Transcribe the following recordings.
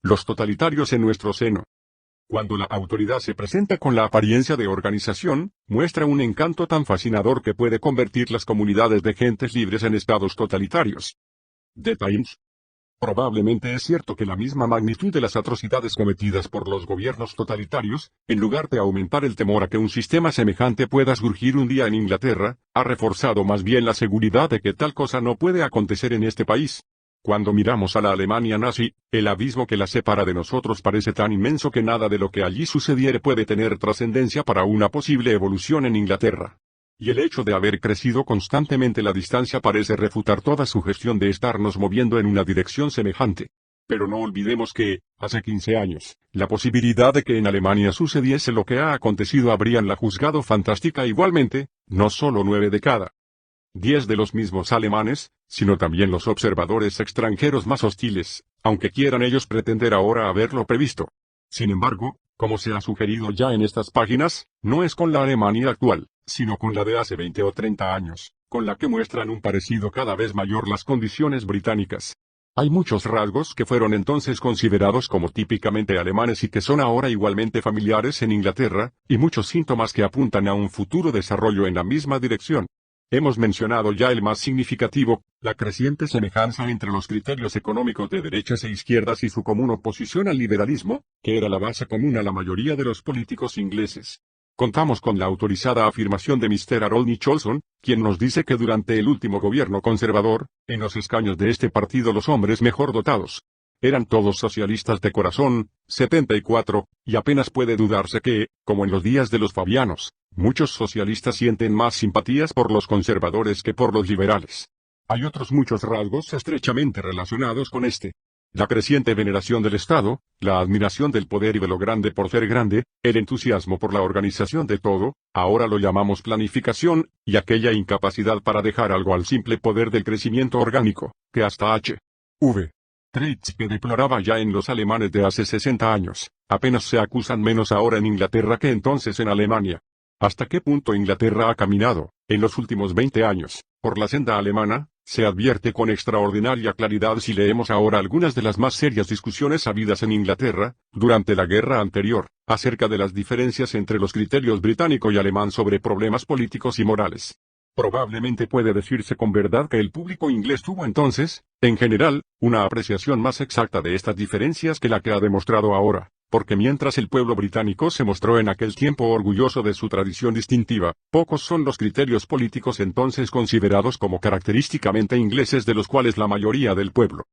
los totalitarios en nuestro seno. Cuando la autoridad se presenta con la apariencia de organización, muestra un encanto tan fascinador que puede convertir las comunidades de gentes libres en estados totalitarios. The Times. Probablemente es cierto que la misma magnitud de las atrocidades cometidas por los gobiernos totalitarios, en lugar de aumentar el temor a que un sistema semejante pueda surgir un día en Inglaterra, ha reforzado más bien la seguridad de que tal cosa no puede acontecer en este país. Cuando miramos a la Alemania nazi, el abismo que la separa de nosotros parece tan inmenso que nada de lo que allí sucediere puede tener trascendencia para una posible evolución en Inglaterra. Y el hecho de haber crecido constantemente la distancia parece refutar toda sugestión de estarnos moviendo en una dirección semejante. Pero no olvidemos que, hace 15 años, la posibilidad de que en Alemania sucediese lo que ha acontecido habrían la juzgado fantástica igualmente, no solo 9 de cada 10 de los mismos alemanes, sino también los observadores extranjeros más hostiles, aunque quieran ellos pretender ahora haberlo previsto. Sin embargo, como se ha sugerido ya en estas páginas, no es con la Alemania actual, sino con la de hace 20 o 30 años, con la que muestran un parecido cada vez mayor las condiciones británicas. Hay muchos rasgos que fueron entonces considerados como típicamente alemanes y que son ahora igualmente familiares en Inglaterra, y muchos síntomas que apuntan a un futuro desarrollo en la misma dirección. Hemos mencionado ya el más significativo, la creciente semejanza entre los criterios económicos de derechas e izquierdas y su común oposición al liberalismo, que era la base común a la mayoría de los políticos ingleses. Contamos con la autorizada afirmación de Mr. Harold Nicholson, quien nos dice que durante el último gobierno conservador, en los escaños de este partido los hombres mejor dotados eran todos socialistas de corazón, 74, y apenas puede dudarse que, como en los días de los Fabianos, muchos socialistas sienten más simpatías por los conservadores que por los liberales. Hay otros muchos rasgos estrechamente relacionados con este. La creciente veneración del Estado, la admiración del poder y de lo grande por ser grande, el entusiasmo por la organización de todo, ahora lo llamamos planificación, y aquella incapacidad para dejar algo al simple poder del crecimiento orgánico, que hasta H.V. Treitschke deploraba ya en los alemanes de hace 60 años, apenas se acusan menos ahora en Inglaterra que entonces en Alemania. ¿Hasta qué punto Inglaterra ha caminado, en los últimos 20 años, por la senda alemana? Se advierte con extraordinaria claridad si leemos ahora algunas de las más serias discusiones habidas en Inglaterra, durante la guerra anterior, acerca de las diferencias entre los criterios británico y alemán sobre problemas políticos y morales. Probablemente puede decirse con verdad que el público inglés tuvo entonces, en general, una apreciación más exacta de estas diferencias que la que ha demostrado ahora, porque mientras el pueblo británico se mostró en aquel tiempo orgulloso de su tradición distintiva, pocos son los criterios políticos entonces considerados como característicamente ingleses de los cuales la mayoría del pueblo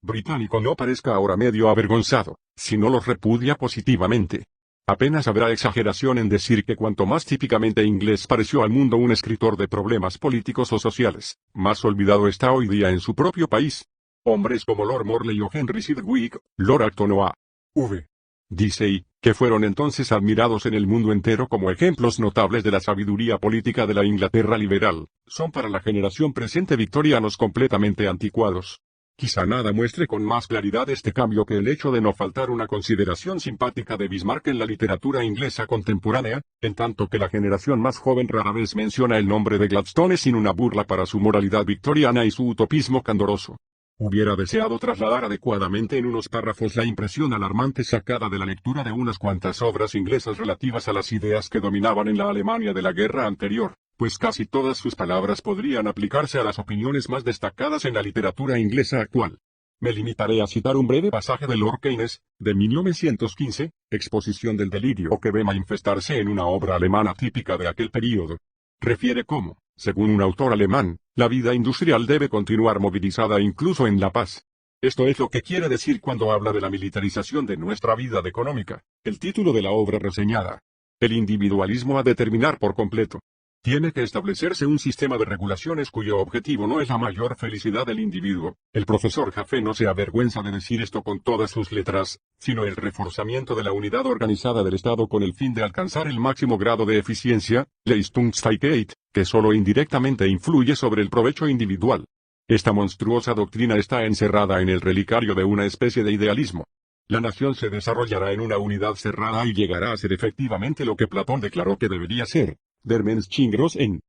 británico no parezca ahora medio avergonzado, si no los repudia positivamente. Apenas habrá exageración en decir que cuanto más típicamente inglés pareció al mundo un escritor de problemas políticos o sociales, más olvidado está hoy día en su propio país. Hombres como Lord Morley o Henry Sidgwick, Lord Acton o A.V. Deasy, que fueron entonces admirados en el mundo entero como ejemplos notables de la sabiduría política de la Inglaterra liberal, son para la generación presente victorianos completamente anticuados. Quizá nada muestre con más claridad este cambio que el hecho de no faltar una consideración simpática de Bismarck en la literatura inglesa contemporánea, en tanto que la generación más joven rara vez menciona el nombre de Gladstone sin una burla para su moralidad victoriana y su utopismo candoroso. Hubiera deseado trasladar adecuadamente en unos párrafos la impresión alarmante sacada de la lectura de unas cuantas obras inglesas relativas a las ideas que dominaban en la Alemania de la guerra anterior, pues casi todas sus palabras podrían aplicarse a las opiniones más destacadas en la literatura inglesa actual. Me limitaré a citar un breve pasaje de Lord Keynes, de 1915, exposición del delirio que ve manifestarse en una obra alemana típica de aquel período. Refiere cómo, según un autor alemán, la vida industrial debe continuar movilizada incluso en la paz. Esto es lo que quiere decir cuando habla de la militarización de nuestra vida económica. El título de la obra reseñada: El individualismo a determinar por completo. Tiene que establecerse un sistema de regulaciones cuyo objetivo no es la mayor felicidad del individuo. El profesor Jaffe no se avergüenza de decir esto con todas sus letras, sino el reforzamiento de la unidad organizada del Estado con el fin de alcanzar el máximo grado de eficiencia, Leistungsfähigkeit, que solo indirectamente influye sobre el provecho individual. Esta monstruosa doctrina está encerrada en el relicario de una especie de idealismo. La nación se desarrollará en una unidad cerrada y llegará a ser efectivamente lo que Platón declaró que debería ser. Der Mensch groß en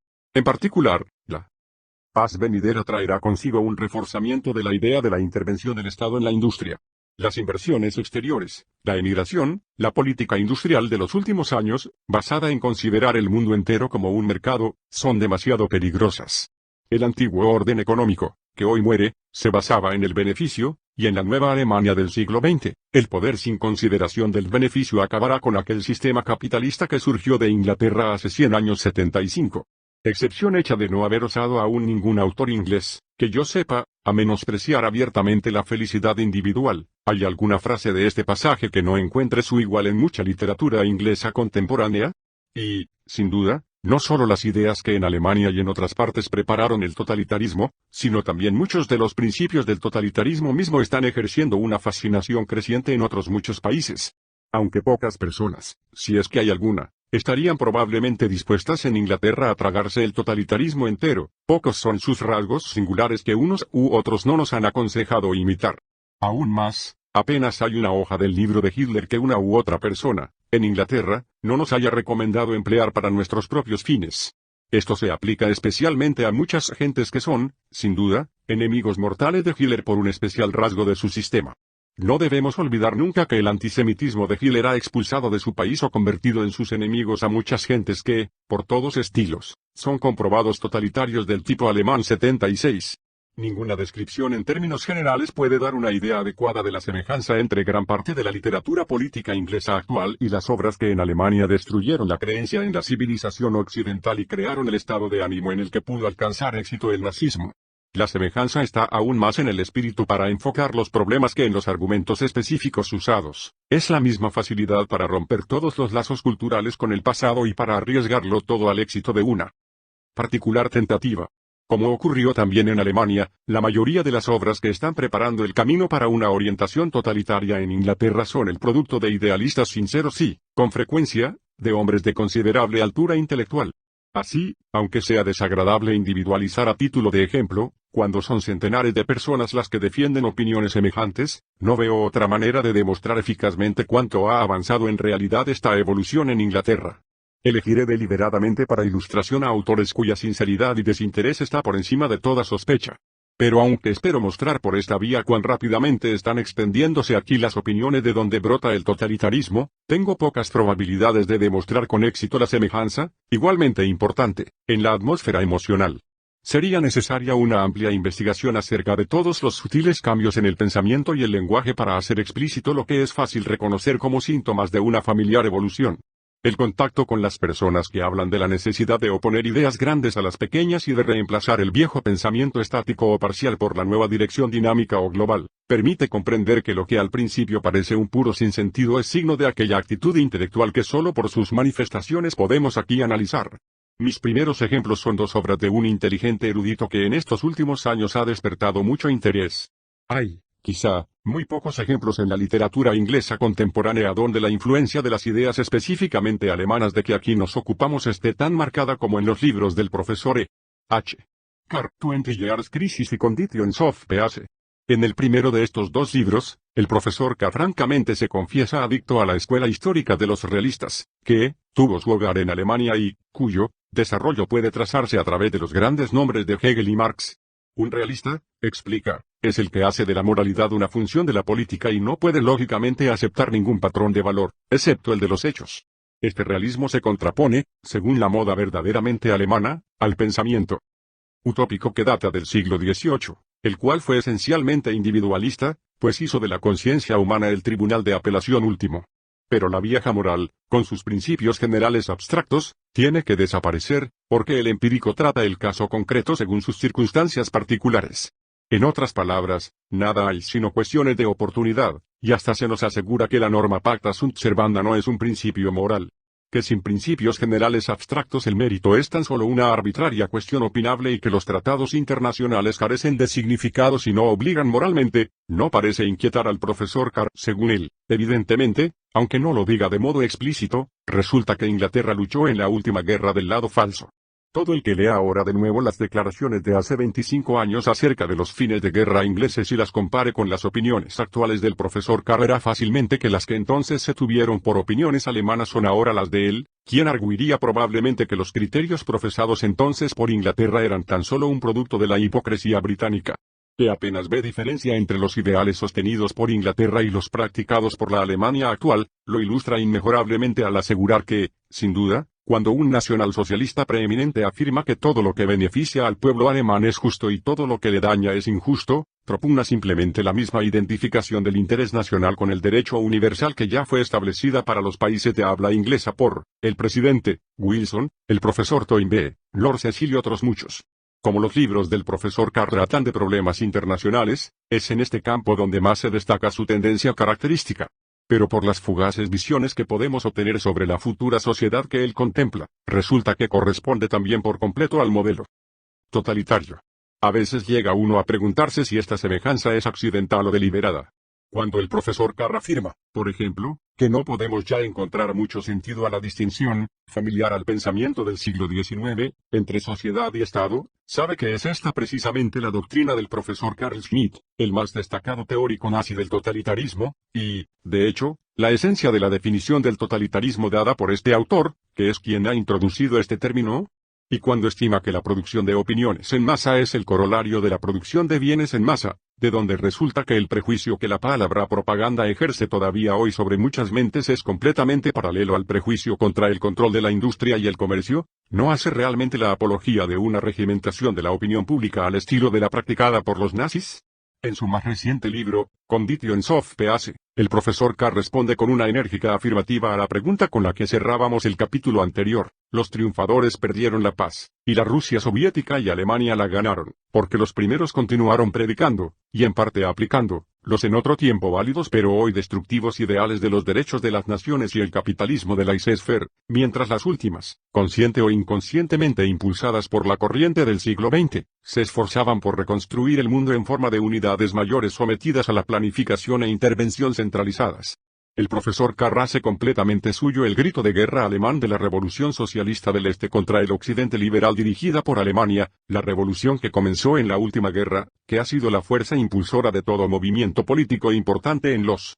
particular, la paz venidera traerá consigo un reforzamiento de la idea de la intervención del Estado en la industria. las inversiones exteriores, la emigración, la política industrial de los últimos años, basada en considerar el mundo entero como un mercado, son demasiado peligrosas. El antiguo orden económico, que hoy muere, se basaba en el beneficio, y en la nueva Alemania del siglo XX, el poder sin consideración del beneficio acabará con aquel sistema capitalista que surgió de Inglaterra hace 100 años 75. Excepción hecha de no haber osado aún ningún autor inglés, que yo sepa, a menospreciar abiertamente la felicidad individual. ¿Hay alguna frase de este pasaje que no encuentre su igual en mucha literatura inglesa contemporánea? Y, sin duda, no solo las ideas que en Alemania y en otras partes prepararon el totalitarismo, sino también muchos de los principios del totalitarismo mismo están ejerciendo una fascinación creciente en otros muchos países. Aunque pocas personas, si es que hay alguna, estarían probablemente dispuestas en Inglaterra a tragarse el totalitarismo entero, pocos son sus rasgos singulares que unos u otros no nos han aconsejado imitar. Aún más, apenas hay una hoja del libro de Hitler que una u otra persona, en Inglaterra, no nos haya recomendado emplear para nuestros propios fines. Esto se aplica especialmente a muchas gentes que son, sin duda, enemigos mortales de Hitler por un especial rasgo de su sistema. No debemos olvidar nunca que el antisemitismo de Hitler ha expulsado de su país o convertido en sus enemigos a muchas gentes que, por todos estilos, son comprobados totalitarios del tipo alemán 76. Ninguna descripción en términos generales puede dar una idea adecuada de la semejanza entre gran parte de la literatura política inglesa actual y las obras que en Alemania destruyeron la creencia en la civilización occidental y crearon el estado de ánimo en el que pudo alcanzar éxito el nazismo. La semejanza está aún más en el espíritu para enfocar los problemas que en los argumentos específicos usados. Es la misma facilidad para romper todos los lazos culturales con el pasado y para arriesgarlo todo al éxito de una particular tentativa. Como ocurrió también en Alemania, la mayoría de las obras que están preparando el camino para una orientación totalitaria en Inglaterra son el producto de idealistas sinceros y, con frecuencia, de hombres de considerable altura intelectual. Así, aunque sea desagradable individualizar a título de ejemplo, cuando son centenares de personas las que defienden opiniones semejantes, no veo otra manera de demostrar eficazmente cuánto ha avanzado en realidad esta evolución en Inglaterra. Elegiré deliberadamente para ilustración a autores cuya sinceridad y desinterés está por encima de toda sospecha. Pero aunque espero mostrar por esta vía cuán rápidamente están extendiéndose aquí las opiniones de donde brota el totalitarismo, tengo pocas probabilidades de demostrar con éxito la semejanza, igualmente importante, en la atmósfera emocional. Sería necesaria una amplia investigación acerca de todos los sutiles cambios en el pensamiento y el lenguaje para hacer explícito lo que es fácil reconocer como síntomas de una familiar evolución. El contacto con las personas que hablan de la necesidad de oponer ideas grandes a las pequeñas y de reemplazar el viejo pensamiento estático o parcial por la nueva dirección dinámica o global, permite comprender que lo que al principio parece un puro sinsentido es signo de aquella actitud intelectual que solo por sus manifestaciones podemos aquí analizar. Mis primeros ejemplos son dos obras de un inteligente erudito que en estos últimos años ha despertado mucho interés. Hay, quizá, muy pocos ejemplos en la literatura inglesa contemporánea donde la influencia de las ideas específicamente alemanas de que aquí nos ocupamos esté tan marcada como en los libros del profesor E. H. Carr, 20 Years Crisis y Conditions of Peace. En el primero de estos dos libros, el profesor Carr francamente se confiesa adicto a la escuela histórica de los realistas, que tuvo su hogar en Alemania y cuyo desarrollo puede trazarse a través de los grandes nombres de Hegel y Marx. Un realista, explica, es el que hace de la moralidad una función de la política y no puede lógicamente aceptar ningún patrón de valor, excepto el de los hechos. Este realismo se contrapone, según la moda verdaderamente alemana, al pensamiento utópico que data del siglo XVIII, el cual fue esencialmente individualista, pues hizo de la conciencia humana el tribunal de apelación último. Pero la vieja moral, con sus principios generales abstractos, tiene que desaparecer, porque el empírico trata el caso concreto según sus circunstancias particulares. En otras palabras, nada hay sino cuestiones de oportunidad, y hasta se nos asegura que la norma pacta sunt servanda no es un principio moral. Que sin principios generales abstractos el mérito es tan solo una arbitraria cuestión opinable y que los tratados internacionales carecen de significado si no obligan moralmente, no parece inquietar al profesor Carr. Según él, evidentemente, aunque no lo diga de modo explícito, resulta que Inglaterra luchó en la última guerra del lado falso. Todo el que lea ahora de nuevo las declaraciones de hace 25 años acerca de los fines de guerra ingleses y las compare con las opiniones actuales del profesor Carr verá fácilmente que las que entonces se tuvieron por opiniones alemanas son ahora las de él, quien arguiría probablemente que los criterios profesados entonces por Inglaterra eran tan solo un producto de la hipocresía británica. que apenas ve diferencia entre los ideales sostenidos por Inglaterra y los practicados por la Alemania actual, lo ilustra inmejorablemente al asegurar que, sin duda, cuando un nacionalsocialista preeminente afirma que todo lo que beneficia al pueblo alemán es justo y todo lo que le daña es injusto, propugna simplemente la misma identificación del interés nacional con el derecho universal que ya fue establecida para los países de habla inglesa por el presidente Wilson, el profesor Toynbee, Lord Cecil y otros muchos. Como los libros del profesor Carr tratan de problemas internacionales, es en este campo donde más se destaca su tendencia característica. Pero por las fugaces visiones que podemos obtener sobre la futura sociedad que él contempla, resulta que corresponde también por completo al modelo totalitario. A veces llega uno a preguntarse si esta semejanza es accidental o deliberada. Cuando el profesor Carr afirma, por ejemplo, que no podemos ya encontrar mucho sentido a la distinción, familiar al pensamiento del siglo XIX, entre sociedad y Estado, sabe que es esta precisamente la doctrina del profesor Carl Schmitt, el más destacado teórico nazi del totalitarismo, y, de hecho, la esencia de la definición del totalitarismo dada por este autor, que es quien ha introducido este término. Y cuando estima que la producción de opiniones en masa es el corolario de la producción de bienes en masa, de donde resulta que el prejuicio que la palabra propaganda ejerce todavía hoy sobre muchas mentes es completamente paralelo al prejuicio contra el control de la industria y el comercio, no hace realmente la apología de una regimentación de la opinión pública al estilo de la practicada por los nazis. En su más reciente libro, Conditions of Peace, el profesor Carr responde con una enérgica afirmativa a la pregunta con la que cerrábamos el capítulo anterior. Los triunfadores perdieron la paz, y la Rusia soviética y Alemania la ganaron, porque los primeros continuaron predicando, y en parte aplicando, los en otro tiempo válidos pero hoy destructivos ideales de los derechos de las naciones y el capitalismo de laissez-faire, mientras las últimas, consciente o inconscientemente impulsadas por la corriente del siglo XX, se esforzaban por reconstruir el mundo en forma de unidades mayores sometidas a la planificación e intervención centralizadas. El profesor Carr hace completamente suyo el grito de guerra alemán de la Revolución Socialista del Este contra el Occidente liberal dirigida por Alemania, la revolución que comenzó en la última guerra, que ha sido la fuerza impulsora de todo movimiento político importante en los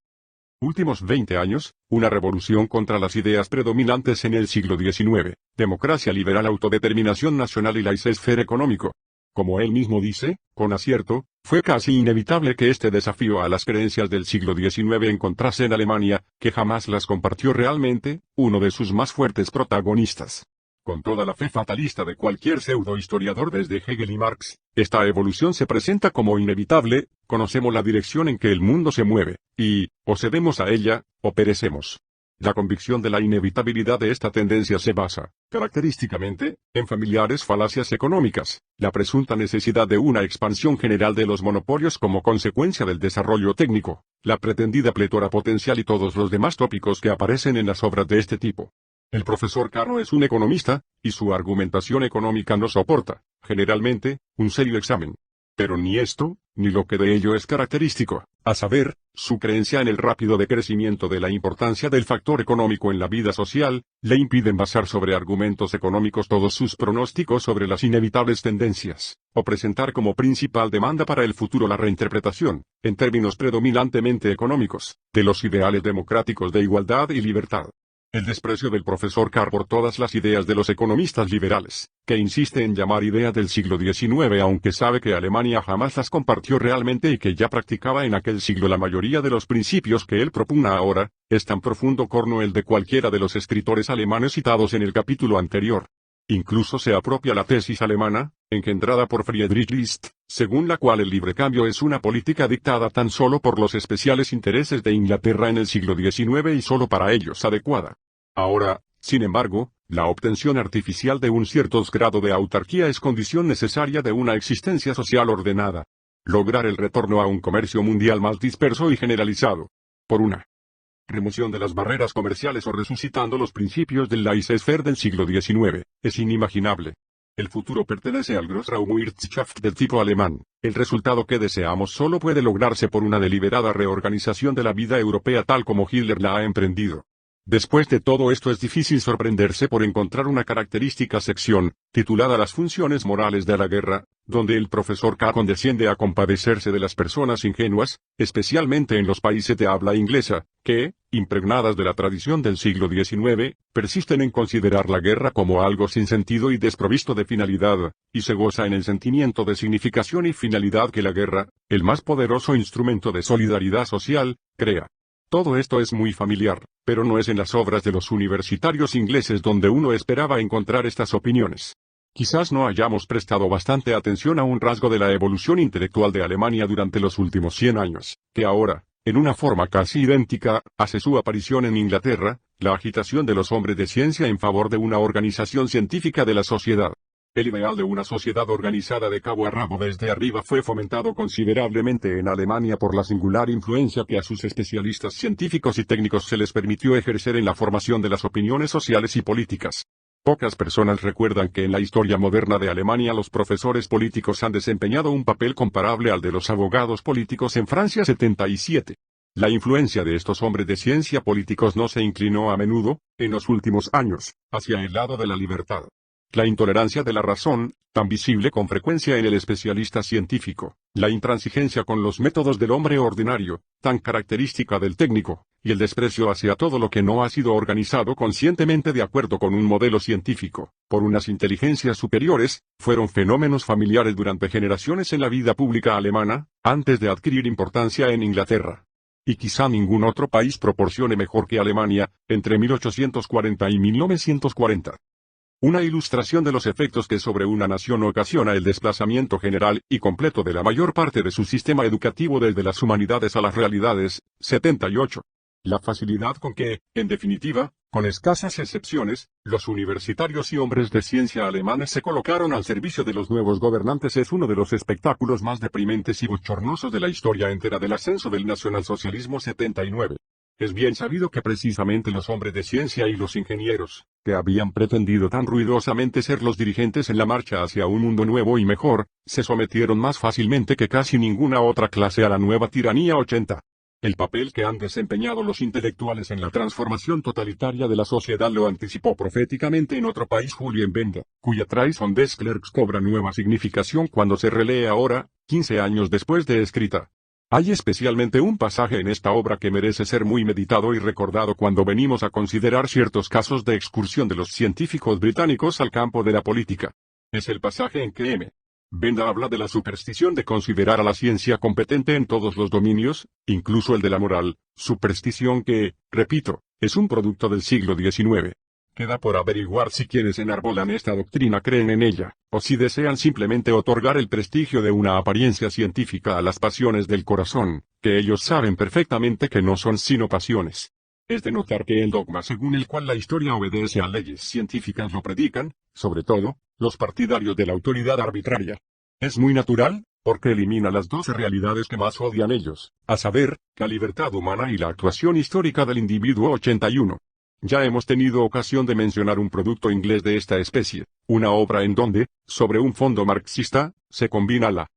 últimos 20 años, una revolución contra las ideas predominantes en el siglo XIX, democracia liberal, autodeterminación nacional y laissez-faire económico. Como él mismo dice, con acierto, fue casi inevitable que este desafío a las creencias del siglo XIX encontrase en Alemania, que jamás las compartió realmente, uno de sus más fuertes protagonistas. Con toda la fe fatalista de cualquier pseudo-historiador desde Hegel y Marx, esta evolución se presenta como inevitable, conocemos la dirección en que el mundo se mueve, y, o cedemos a ella, o perecemos. La convicción de la inevitabilidad de esta tendencia se basa, característicamente, en familiares falacias económicas, la presunta necesidad de una expansión general de los monopolios como consecuencia del desarrollo técnico, la pretendida pletora potencial y todos los demás tópicos que aparecen en las obras de este tipo. El profesor Carr es un economista, y su argumentación económica no soporta, generalmente, un serio examen. Pero ni esto, ni lo que de ello es característico, a saber, su creencia en el rápido decrecimiento de la importancia del factor económico en la vida social, le impiden basar sobre argumentos económicos todos sus pronósticos sobre las inevitables tendencias, o presentar como principal demanda para el futuro la reinterpretación, en términos predominantemente económicos, de los ideales democráticos de igualdad y libertad. El desprecio del profesor Carr por todas las ideas de los economistas liberales, que insiste en llamar ideas del siglo XIX aunque sabe que Alemania jamás las compartió realmente y que ya practicaba en aquel siglo la mayoría de los principios que él propugna ahora, es tan profundo como el de cualquiera de los escritores alemanes citados en el capítulo anterior. Incluso se apropia la tesis alemana, engendrada por Friedrich List, según la cual el libre cambio es una política dictada tan solo por los especiales intereses de Inglaterra en el siglo XIX y solo para ellos adecuada. Ahora, sin embargo, la obtención artificial de un cierto grado de autarquía es condición necesaria de una existencia social ordenada. Lograr el retorno a un comercio mundial más disperso y generalizado. Por una remoción de las barreras comerciales o resucitando los principios del laissez-faire del siglo XIX, es inimaginable. El futuro pertenece al Großraumwirtschaft del tipo alemán. El resultado que deseamos solo puede lograrse por una deliberada reorganización de la vida europea tal como Hitler la ha emprendido. Después de todo esto es difícil sorprenderse por encontrar una característica sección, titulada Las funciones morales de la guerra, donde el profesor K. condesciende a compadecerse de las personas ingenuas, especialmente en los países de habla inglesa, que, impregnadas de la tradición del siglo XIX, persisten en considerar la guerra como algo sin sentido y desprovisto de finalidad, y se goza en el sentimiento de significación y finalidad que la guerra, el más poderoso instrumento de solidaridad social, crea. Todo esto es muy familiar, pero no es en las obras de los universitarios ingleses donde uno esperaba encontrar estas opiniones. Quizás no hayamos prestado bastante atención a un rasgo de la evolución intelectual de Alemania durante los últimos 100 años, que ahora, en una forma casi idéntica, hace su aparición en Inglaterra, la agitación de los hombres de ciencia en favor de una organización científica de la sociedad. El ideal de una sociedad organizada de cabo a rabo desde arriba fue fomentado considerablemente en Alemania por la singular influencia que a sus especialistas científicos y técnicos se les permitió ejercer en la formación de las opiniones sociales y políticas. Pocas personas recuerdan que en la historia moderna de Alemania los profesores políticos han desempeñado un papel comparable al de los abogados políticos en Francia 77. La influencia de estos hombres de ciencia políticos no se inclinó a menudo, en los últimos años, hacia el lado de la libertad. La intolerancia de la razón, tan visible con frecuencia en el especialista científico, la intransigencia con los métodos del hombre ordinario, tan característica del técnico, y el desprecio hacia todo lo que no ha sido organizado conscientemente de acuerdo con un modelo científico, por unas inteligencias superiores, fueron fenómenos familiares durante generaciones en la vida pública alemana, antes de adquirir importancia en Inglaterra. Y quizá ningún otro país proporcione mejor que Alemania, entre 1840 y 1940. Una ilustración de los efectos que sobre una nación ocasiona el desplazamiento general y completo de la mayor parte de su sistema educativo desde las humanidades a las realidades. 78. La facilidad con que, en definitiva, con escasas excepciones, los universitarios y hombres de ciencia alemanes se colocaron al servicio de los nuevos gobernantes es uno de los espectáculos más deprimentes y bochornosos de la historia entera del ascenso del nacionalsocialismo. 79. Es bien sabido que precisamente los hombres de ciencia y los ingenieros, que habían pretendido tan ruidosamente ser los dirigentes en la marcha hacia un mundo nuevo y mejor, se sometieron más fácilmente que casi ninguna otra clase a la nueva tiranía. 80. El papel que han desempeñado los intelectuales en la transformación totalitaria de la sociedad lo anticipó proféticamente en otro país Julien Benda, cuya Trahison des Clercs cobra nueva significación cuando se relee ahora, 15 años después de escrita. Hay especialmente un pasaje en esta obra que merece ser muy meditado y recordado cuando venimos a considerar ciertos casos de excursión de los científicos británicos al campo de la política. Es el pasaje en que M. Benda habla de la superstición de considerar a la ciencia competente en todos los dominios, incluso el de la moral, superstición que, repito, es un producto del siglo XIX. Queda por averiguar si quienes enarbolan esta doctrina creen en ella, o si desean simplemente otorgar el prestigio de una apariencia científica a las pasiones del corazón, que ellos saben perfectamente que no son sino pasiones. Es de notar que el dogma según el cual la historia obedece a leyes científicas lo predican, sobre todo, los partidarios de la autoridad arbitraria. Es muy natural, porque elimina las dos realidades que más odian ellos, a saber, la libertad humana y la actuación histórica del individuo. 81. Ya hemos tenido ocasión de mencionar un producto inglés de esta especie, una obra en donde, sobre un fondo marxista, se combina la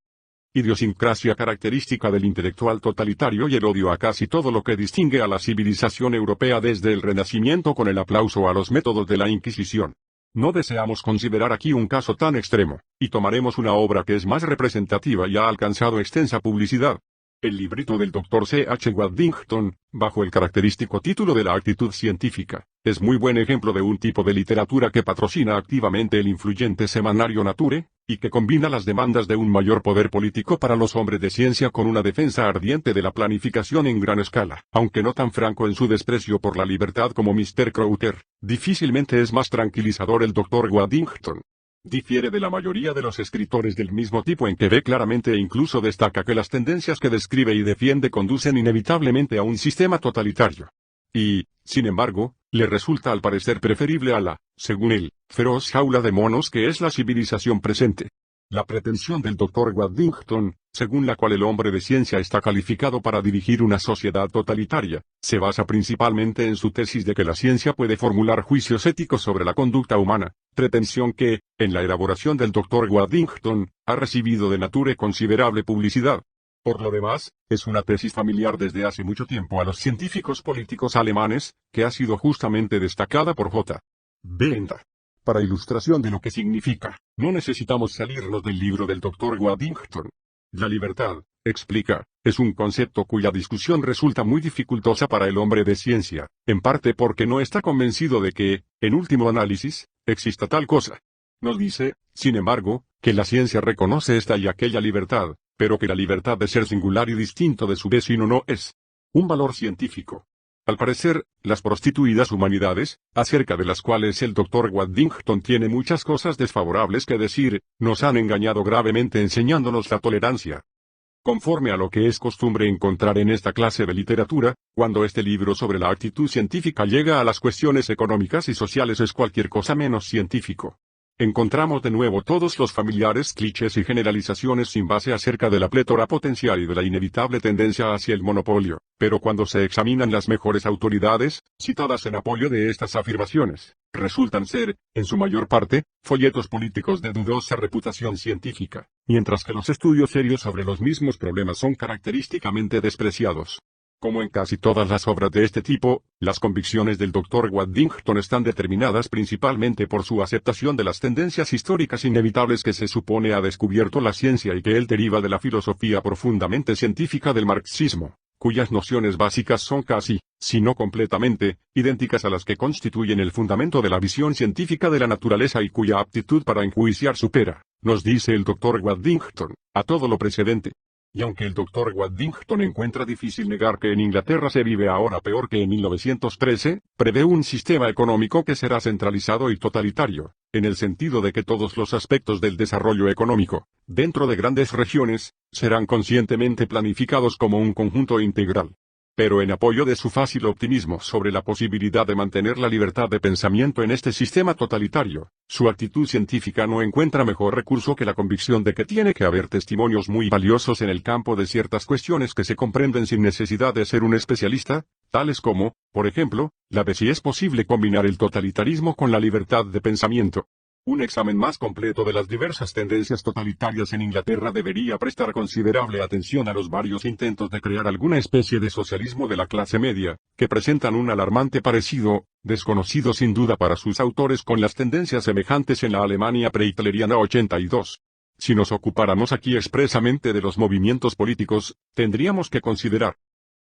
idiosincrasia característica del intelectual totalitario y el odio a casi todo lo que distingue a la civilización europea desde el Renacimiento con el aplauso a los métodos de la Inquisición. No deseamos considerar aquí un caso tan extremo, y tomaremos una obra que es más representativa y ha alcanzado extensa publicidad. El librito del Dr. C. H. Waddington, bajo el característico título de la actitud científica, es muy buen ejemplo de un tipo de literatura que patrocina activamente el influyente semanario Nature, y que combina las demandas de un mayor poder político para los hombres de ciencia con una defensa ardiente de la planificación en gran escala, aunque no tan franco en su desprecio por la libertad como Mr. Crowther. Difícilmente es más tranquilizador el Dr. Waddington. Difiere de la mayoría de los escritores del mismo tipo en que ve claramente e incluso destaca que las tendencias que describe y defiende conducen inevitablemente a un sistema totalitario. Y, sin embargo, le resulta al parecer preferible a la, según él, feroz jaula de monos que es la civilización presente. La pretensión del Dr. Waddington, según la cual el hombre de ciencia está calificado para dirigir una sociedad totalitaria, se basa principalmente en su tesis de que la ciencia puede formular juicios éticos sobre la conducta humana, pretensión que, en la elaboración del Dr. Waddington, ha recibido de Nature considerable publicidad. Por lo demás, es una tesis familiar desde hace mucho tiempo a los científicos políticos alemanes, que ha sido justamente destacada por J. Benda. Para ilustración de lo que significa, no necesitamos salirnos del libro del Dr. Waddington. La libertad, explica, es un concepto cuya discusión resulta muy dificultosa para el hombre de ciencia, en parte porque no está convencido de que, en último análisis, exista tal cosa. Nos dice, sin embargo, que la ciencia reconoce esta y aquella libertad, pero que la libertad de ser singular y distinto de su vecino no es un valor científico. Al parecer, las prostituidas humanidades, acerca de las cuales el Dr. Waddington tiene muchas cosas desfavorables que decir, nos han engañado gravemente enseñándonos la tolerancia. Conforme a lo que es costumbre encontrar en esta clase de literatura, cuando este libro sobre la actitud científica llega a las cuestiones económicas y sociales es cualquier cosa menos científico. Encontramos de nuevo todos los familiares clichés y generalizaciones sin base acerca de la plétora potencial y de la inevitable tendencia hacia el monopolio, pero cuando se examinan las mejores autoridades, citadas en apoyo de estas afirmaciones, resultan ser, en su mayor parte, folletos políticos de dudosa reputación científica, mientras que los estudios serios sobre los mismos problemas son característicamente despreciados. Como en casi todas las obras de este tipo, las convicciones del Dr. Waddington están determinadas principalmente por su aceptación de las tendencias históricas inevitables que se supone ha descubierto la ciencia y que él deriva de la filosofía profundamente científica del marxismo, cuyas nociones básicas son casi, si no completamente, idénticas a las que constituyen el fundamento de la visión científica de la naturaleza y cuya aptitud para enjuiciar supera, nos dice el Dr. Waddington, a todo lo precedente. Y aunque el Dr. Waddington encuentra difícil negar que en Inglaterra se vive ahora peor que en 1913, prevé un sistema económico que será centralizado y totalitario, en el sentido de que todos los aspectos del desarrollo económico, dentro de grandes regiones, serán conscientemente planificados como un conjunto integral. Pero en apoyo de su fácil optimismo sobre la posibilidad de mantener la libertad de pensamiento en este sistema totalitario, su actitud científica no encuentra mejor recurso que la convicción de que tiene que haber testimonios muy valiosos en el campo de ciertas cuestiones que se comprenden sin necesidad de ser un especialista, tales como, por ejemplo, la de si es posible combinar el totalitarismo con la libertad de pensamiento. Un examen más completo de las diversas tendencias totalitarias en Inglaterra debería prestar considerable atención a los varios intentos de crear alguna especie de socialismo de la clase media, que presentan un alarmante parecido, desconocido sin duda para sus autores con las tendencias semejantes en la Alemania prehitleriana 82. Si nos ocupáramos aquí expresamente de los movimientos políticos, tendríamos que considerar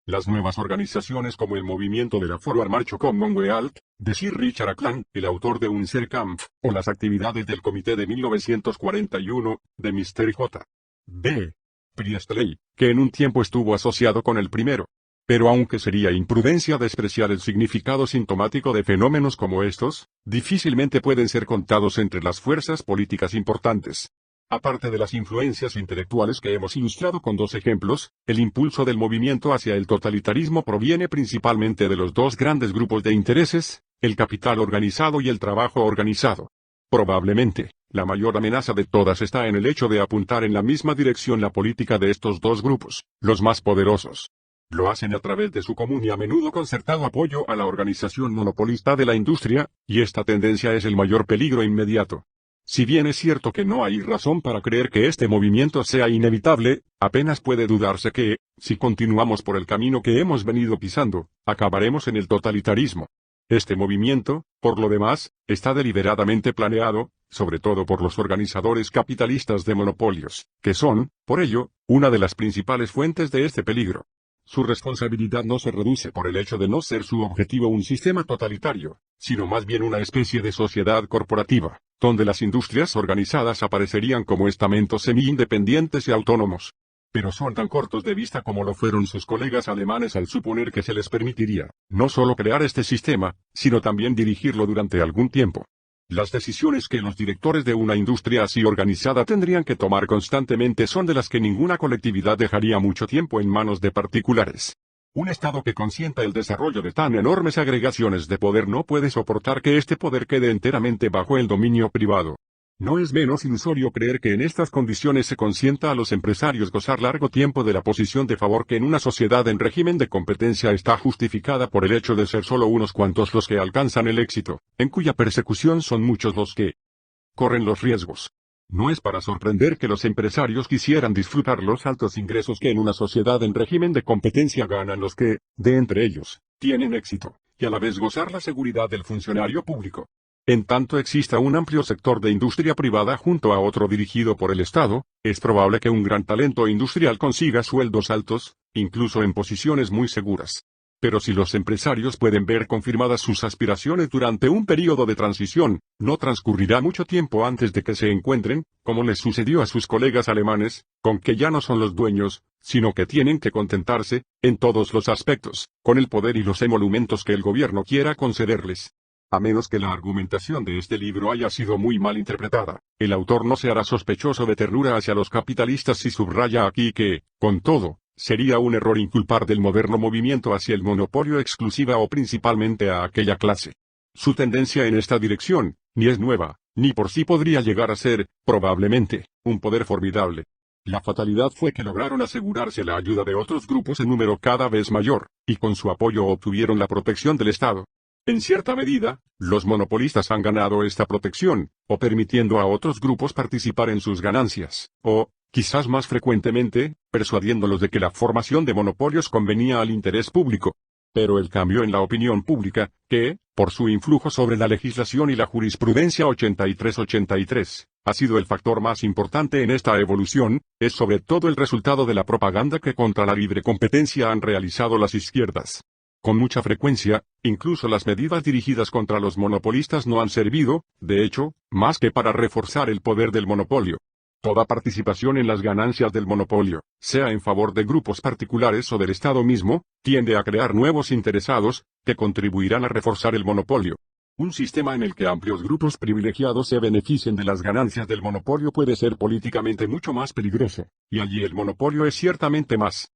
las nuevas organizaciones como el movimiento de la Forward March Commonwealth, de Sir Richard Ackland, el autor de Unser Kampf, o las actividades del Comité de 1941, de Mr. J. B. Priestley, que en un tiempo estuvo asociado con el primero. Pero aunque sería imprudencia despreciar el significado sintomático de fenómenos como estos, difícilmente pueden ser contados entre las fuerzas políticas importantes. Aparte de las influencias intelectuales que hemos ilustrado con dos ejemplos, el impulso del movimiento hacia el totalitarismo proviene principalmente de los dos grandes grupos de intereses, el capital organizado y el trabajo organizado. Probablemente, la mayor amenaza de todas está en el hecho de apuntar en la misma dirección la política de estos dos grupos, los más poderosos. Lo hacen a través de su común y a menudo concertado apoyo a la organización monopolista de la industria, y esta tendencia es el mayor peligro inmediato. Si bien es cierto que no hay razón para creer que este movimiento sea inevitable, apenas puede dudarse que, si continuamos por el camino que hemos venido pisando, acabaremos en el totalitarismo. Este movimiento, por lo demás, está deliberadamente planeado, sobre todo por los organizadores capitalistas de monopolios, que son, por ello, una de las principales fuentes de este peligro. Su responsabilidad no se reduce por el hecho de no ser su objetivo un sistema totalitario, sino más bien una especie de sociedad corporativa, donde las industrias organizadas aparecerían como estamentos semi-independientes y autónomos. Pero son tan cortos de vista como lo fueron sus colegas alemanes al suponer que se les permitiría, no solo crear este sistema, sino también dirigirlo durante algún tiempo. Las decisiones que los directores de una industria así organizada tendrían que tomar constantemente son de las que ninguna colectividad dejaría mucho tiempo en manos de particulares. Un Estado que consienta el desarrollo de tan enormes agregaciones de poder no puede soportar que este poder quede enteramente bajo el dominio privado. No es menos ilusorio creer que en estas condiciones se consienta a los empresarios gozar largo tiempo de la posición de favor que en una sociedad en régimen de competencia está justificada por el hecho de ser solo unos cuantos los que alcanzan el éxito, en cuya persecución son muchos los que corren los riesgos. No es para sorprender que los empresarios quisieran disfrutar los altos ingresos que en una sociedad en régimen de competencia ganan los que, de entre ellos, tienen éxito, y a la vez gozar la seguridad del funcionario público. En tanto exista un amplio sector de industria privada junto a otro dirigido por el Estado, es probable que un gran talento industrial consiga sueldos altos, incluso en posiciones muy seguras. Pero si los empresarios pueden ver confirmadas sus aspiraciones durante un período de transición, no transcurrirá mucho tiempo antes de que se encuentren, como les sucedió a sus colegas alemanes, con que ya no son los dueños, sino que tienen que contentarse, en todos los aspectos, con el poder y los emolumentos que el gobierno quiera concederles. A menos que la argumentación de este libro haya sido muy mal interpretada, el autor no se hará sospechoso de ternura hacia los capitalistas y subraya aquí que, con todo, sería un error inculpar del moderno movimiento hacia el monopolio exclusiva o principalmente a aquella clase. Su tendencia en esta dirección, ni es nueva, ni por sí podría llegar a ser, probablemente, un poder formidable. La fatalidad fue que lograron asegurarse la ayuda de otros grupos en número cada vez mayor, y con su apoyo obtuvieron la protección del Estado. En cierta medida, los monopolistas han ganado esta protección, o permitiendo a otros grupos participar en sus ganancias, o, quizás más frecuentemente, persuadiéndolos de que la formación de monopolios convenía al interés público. Pero el cambio en la opinión pública, que, por su influjo sobre la legislación y la jurisprudencia 83-83, ha sido el factor más importante en esta evolución, es sobre todo el resultado de la propaganda que contra la libre competencia han realizado las izquierdas. Con mucha frecuencia, incluso las medidas dirigidas contra los monopolistas no han servido, de hecho, más que para reforzar el poder del monopolio. Toda participación en las ganancias del monopolio, sea en favor de grupos particulares o del Estado mismo, tiende a crear nuevos interesados, que contribuirán a reforzar el monopolio. Un sistema en el que amplios grupos privilegiados se beneficien de las ganancias del monopolio puede ser políticamente mucho más peligroso, y allí el monopolio es ciertamente más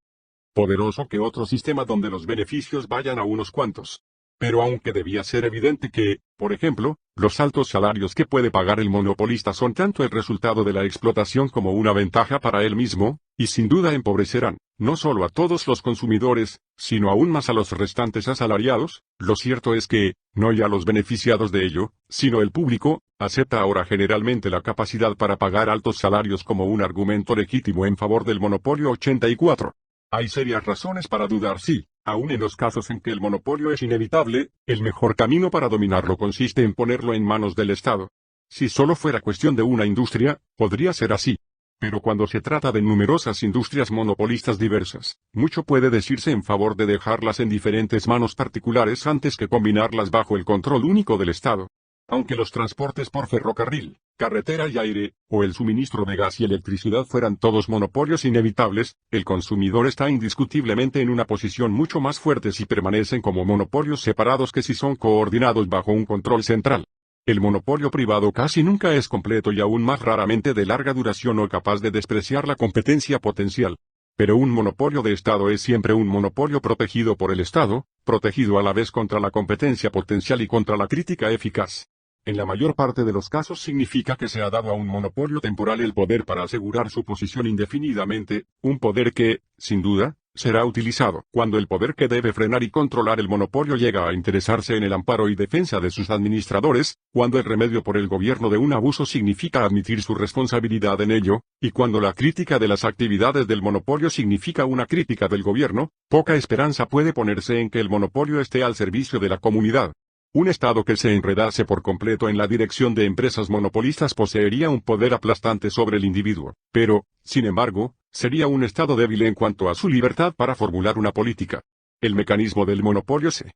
poderoso que otro sistema donde los beneficios vayan a unos cuantos. Pero aunque debía ser evidente que, por ejemplo, los altos salarios que puede pagar el monopolista son tanto el resultado de la explotación como una ventaja para él mismo, y sin duda empobrecerán, no solo a todos los consumidores, sino aún más a los restantes asalariados, lo cierto es que, no ya los beneficiados de ello, sino el público, acepta ahora generalmente la capacidad para pagar altos salarios como un argumento legítimo en favor del monopolio 84. Hay serias razones para dudar si, aun en los casos en que el monopolio es inevitable, el mejor camino para dominarlo consiste en ponerlo en manos del Estado. Si solo fuera cuestión de una industria, podría ser así. Pero cuando se trata de numerosas industrias monopolistas diversas, mucho puede decirse en favor de dejarlas en diferentes manos particulares antes que combinarlas bajo el control único del Estado. Aunque los transportes por ferrocarril, carretera y aire, o el suministro de gas y electricidad fueran todos monopolios inevitables, el consumidor está indiscutiblemente en una posición mucho más fuerte si permanecen como monopolios separados que si son coordinados bajo un control central. El monopolio privado casi nunca es completo y aún más raramente de larga duración o capaz de despreciar la competencia potencial. Pero un monopolio de Estado es siempre un monopolio protegido por el Estado, protegido a la vez contra la competencia potencial y contra la crítica eficaz. En la mayor parte de los casos significa que se ha dado a un monopolio temporal el poder para asegurar su posición indefinidamente, un poder que, sin duda, será utilizado cuando el poder que debe frenar y controlar el monopolio llega a interesarse en el amparo y defensa de sus administradores, cuando el remedio por el gobierno de un abuso significa admitir su responsabilidad en ello, y cuando la crítica de las actividades del monopolio significa una crítica del gobierno, poca esperanza puede ponerse en que el monopolio esté al servicio de la comunidad. Un Estado que se enredase por completo en la dirección de empresas monopolistas poseería un poder aplastante sobre el individuo, pero, sin embargo, sería un Estado débil en cuanto a su libertad para formular una política. El mecanismo del monopolio se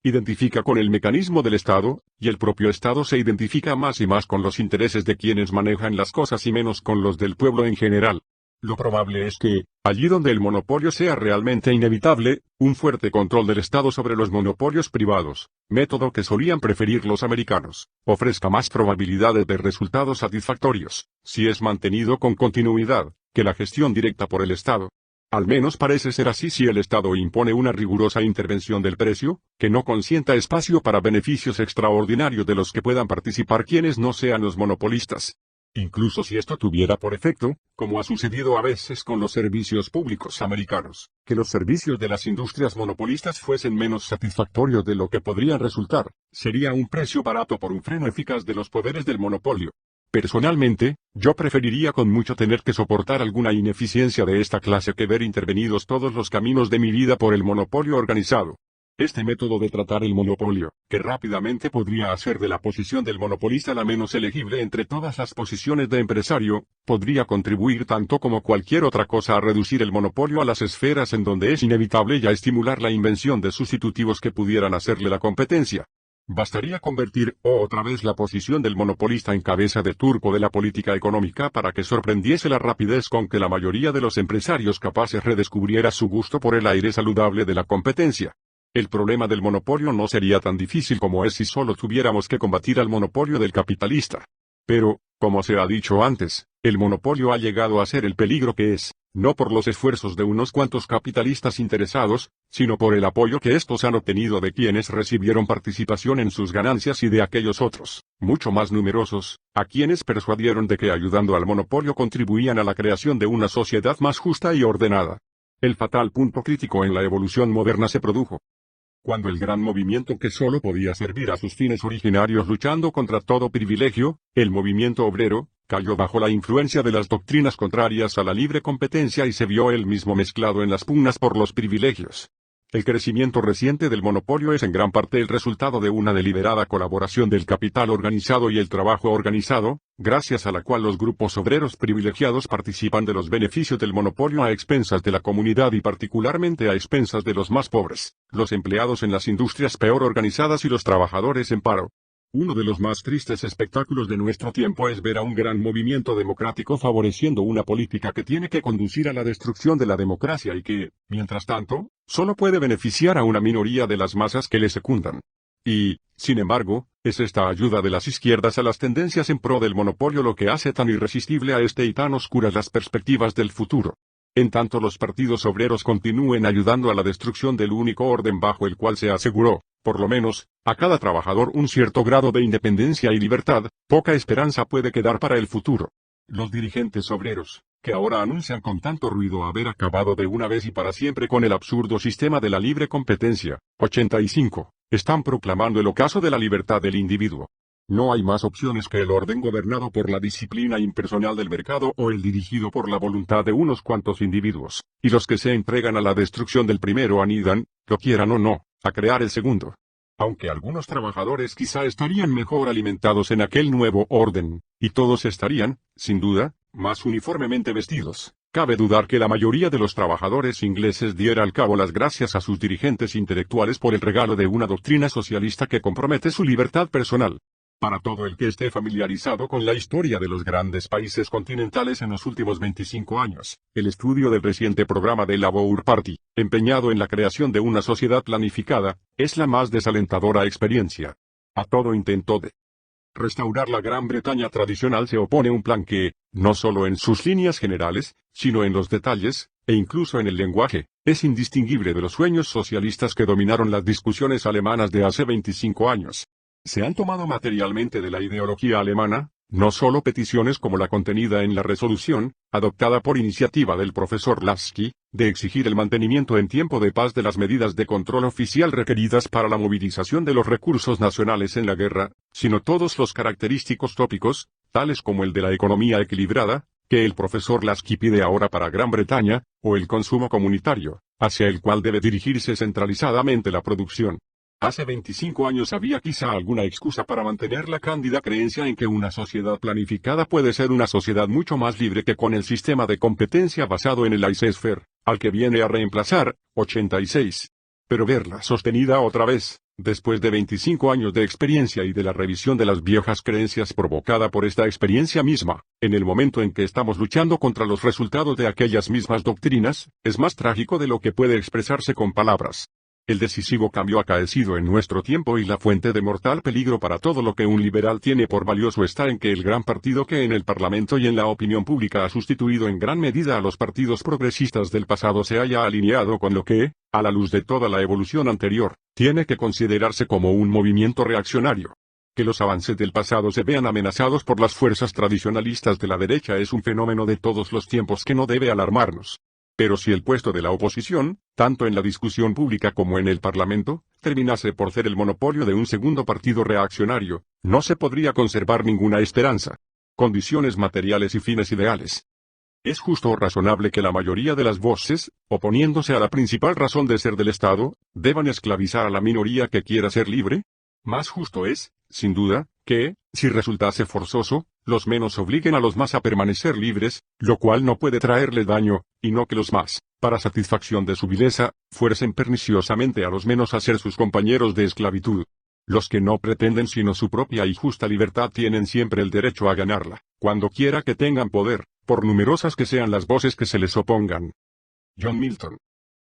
identifica con el mecanismo del Estado, y el propio Estado se identifica más y más con los intereses de quienes manejan las cosas y menos con los del pueblo en general. Lo probable es que, allí donde el monopolio sea realmente inevitable, un fuerte control del Estado sobre los monopolios privados, método que solían preferir los americanos, ofrezca más probabilidades de resultados satisfactorios, si es mantenido con continuidad, que la gestión directa por el Estado. Al menos parece ser así si el Estado impone una rigurosa intervención del precio, que no consienta espacio para beneficios extraordinarios de los que puedan participar quienes no sean los monopolistas. Incluso si esto tuviera por efecto, como ha sucedido a veces con los servicios públicos americanos, que los servicios de las industrias monopolistas fuesen menos satisfactorios de lo que podrían resultar, sería un precio barato por un freno eficaz de los poderes del monopolio. Personalmente, yo preferiría con mucho tener que soportar alguna ineficiencia de esta clase que ver intervenidos todos los caminos de mi vida por el monopolio organizado. Este método de tratar el monopolio, que rápidamente podría hacer de la posición del monopolista la menos elegible entre todas las posiciones de empresario, podría contribuir tanto como cualquier otra cosa a reducir el monopolio a las esferas en donde es inevitable y a estimular la invención de sustitutivos que pudieran hacerle la competencia. Bastaría convertir otra vez la posición del monopolista en cabeza de turco de la política económica para que sorprendiese la rapidez con que la mayoría de los empresarios capaces redescubriera su gusto por el aire saludable de la competencia. El problema del monopolio no sería tan difícil como es si solo tuviéramos que combatir al monopolio del capitalista. Pero, como se ha dicho antes, el monopolio ha llegado a ser el peligro que es, no por los esfuerzos de unos cuantos capitalistas interesados, sino por el apoyo que estos han obtenido de quienes recibieron participación en sus ganancias y de aquellos otros, mucho más numerosos, a quienes persuadieron de que ayudando al monopolio contribuían a la creación de una sociedad más justa y ordenada. El fatal punto crítico en la evolución moderna se produjo cuando el gran movimiento que solo podía servir a sus fines originarios luchando contra todo privilegio, el movimiento obrero, cayó bajo la influencia de las doctrinas contrarias a la libre competencia y se vio él mismo mezclado en las pugnas por los privilegios. El crecimiento reciente del monopolio es en gran parte el resultado de una deliberada colaboración del capital organizado y el trabajo organizado, gracias a la cual los grupos obreros privilegiados participan de los beneficios del monopolio a expensas de la comunidad y particularmente a expensas de los más pobres, los empleados en las industrias peor organizadas y los trabajadores en paro. Uno de los más tristes espectáculos de nuestro tiempo es ver a un gran movimiento democrático favoreciendo una política que tiene que conducir a la destrucción de la democracia y que, mientras tanto, solo puede beneficiar a una minoría de las masas que le secundan. Y, sin embargo, es esta ayuda de las izquierdas a las tendencias en pro del monopolio lo que hace tan irresistible a este y tan oscuras las perspectivas del futuro. En tanto los partidos obreros continúen ayudando a la destrucción del único orden bajo el cual se aseguró, por lo menos, a cada trabajador un cierto grado de independencia y libertad, poca esperanza puede quedar para el futuro. Los dirigentes obreros, que ahora anuncian con tanto ruido haber acabado de una vez y para siempre con el absurdo sistema de la libre competencia, 85, están proclamando el ocaso de la libertad del individuo. No hay más opciones que el orden gobernado por la disciplina impersonal del mercado o el dirigido por la voluntad de unos cuantos individuos, y los que se entregan a la destrucción del primero anidan, lo quieran o no, a crear el segundo. Aunque algunos trabajadores quizá estarían mejor alimentados en aquel nuevo orden, y todos estarían, sin duda, más uniformemente vestidos, cabe dudar que la mayoría de los trabajadores ingleses diera al cabo las gracias a sus dirigentes intelectuales por el regalo de una doctrina socialista que compromete su libertad personal. Para todo el que esté familiarizado con la historia de los grandes países continentales en los últimos 25 años, el estudio del reciente programa del Labour Party, empeñado en la creación de una sociedad planificada, es la más desalentadora experiencia. A todo intento de restaurar la Gran Bretaña tradicional se opone un plan que, no solo en sus líneas generales, sino en los detalles, e incluso en el lenguaje, es indistinguible de los sueños socialistas que dominaron las discusiones alemanas de hace 25 años. Se han tomado materialmente de la ideología alemana, no solo peticiones como la contenida en la resolución, adoptada por iniciativa del profesor Lasky, de exigir el mantenimiento en tiempo de paz de las medidas de control oficial requeridas para la movilización de los recursos nacionales en la guerra, sino todos los característicos tópicos, tales como el de la economía equilibrada, que el profesor Lasky pide ahora para Gran Bretaña, o el consumo comunitario, hacia el cual debe dirigirse centralizadamente la producción. Hace 25 años había quizá alguna excusa para mantener la cándida creencia en que una sociedad planificada puede ser una sociedad mucho más libre que con el sistema de competencia basado en el laissez-faire, al que viene a reemplazar, 86. Pero verla sostenida otra vez, después de 25 años de experiencia y de la revisión de las viejas creencias provocada por esta experiencia misma, en el momento en que estamos luchando contra los resultados de aquellas mismas doctrinas, es más trágico de lo que puede expresarse con palabras. El decisivo cambio acaecido en nuestro tiempo y la fuente de mortal peligro para todo lo que un liberal tiene por valioso está en que el gran partido que en el Parlamento y en la opinión pública ha sustituido en gran medida a los partidos progresistas del pasado se haya alineado con lo que, a la luz de toda la evolución anterior, tiene que considerarse como un movimiento reaccionario. Que los avances del pasado se vean amenazados por las fuerzas tradicionalistas de la derecha es un fenómeno de todos los tiempos que no debe alarmarnos. Pero si el puesto de la oposición, tanto en la discusión pública como en el Parlamento, terminase por ser el monopolio de un segundo partido reaccionario, no se podría conservar ninguna esperanza. Condiciones materiales y fines ideales. Es justo o razonable que la mayoría de las voces, oponiéndose a la principal razón de ser del Estado, deban esclavizar a la minoría que quiera ser libre. Más justo es, sin duda, que, si resultase forzoso, los menos obliguen a los más a permanecer libres, lo cual no puede traerle daño, y no que los más, para satisfacción de su vileza, fuercen perniciosamente a los menos a ser sus compañeros de esclavitud. Los que no pretenden sino su propia y justa libertad tienen siempre el derecho a ganarla, cuando quiera que tengan poder, por numerosas que sean las voces que se les opongan. John Milton.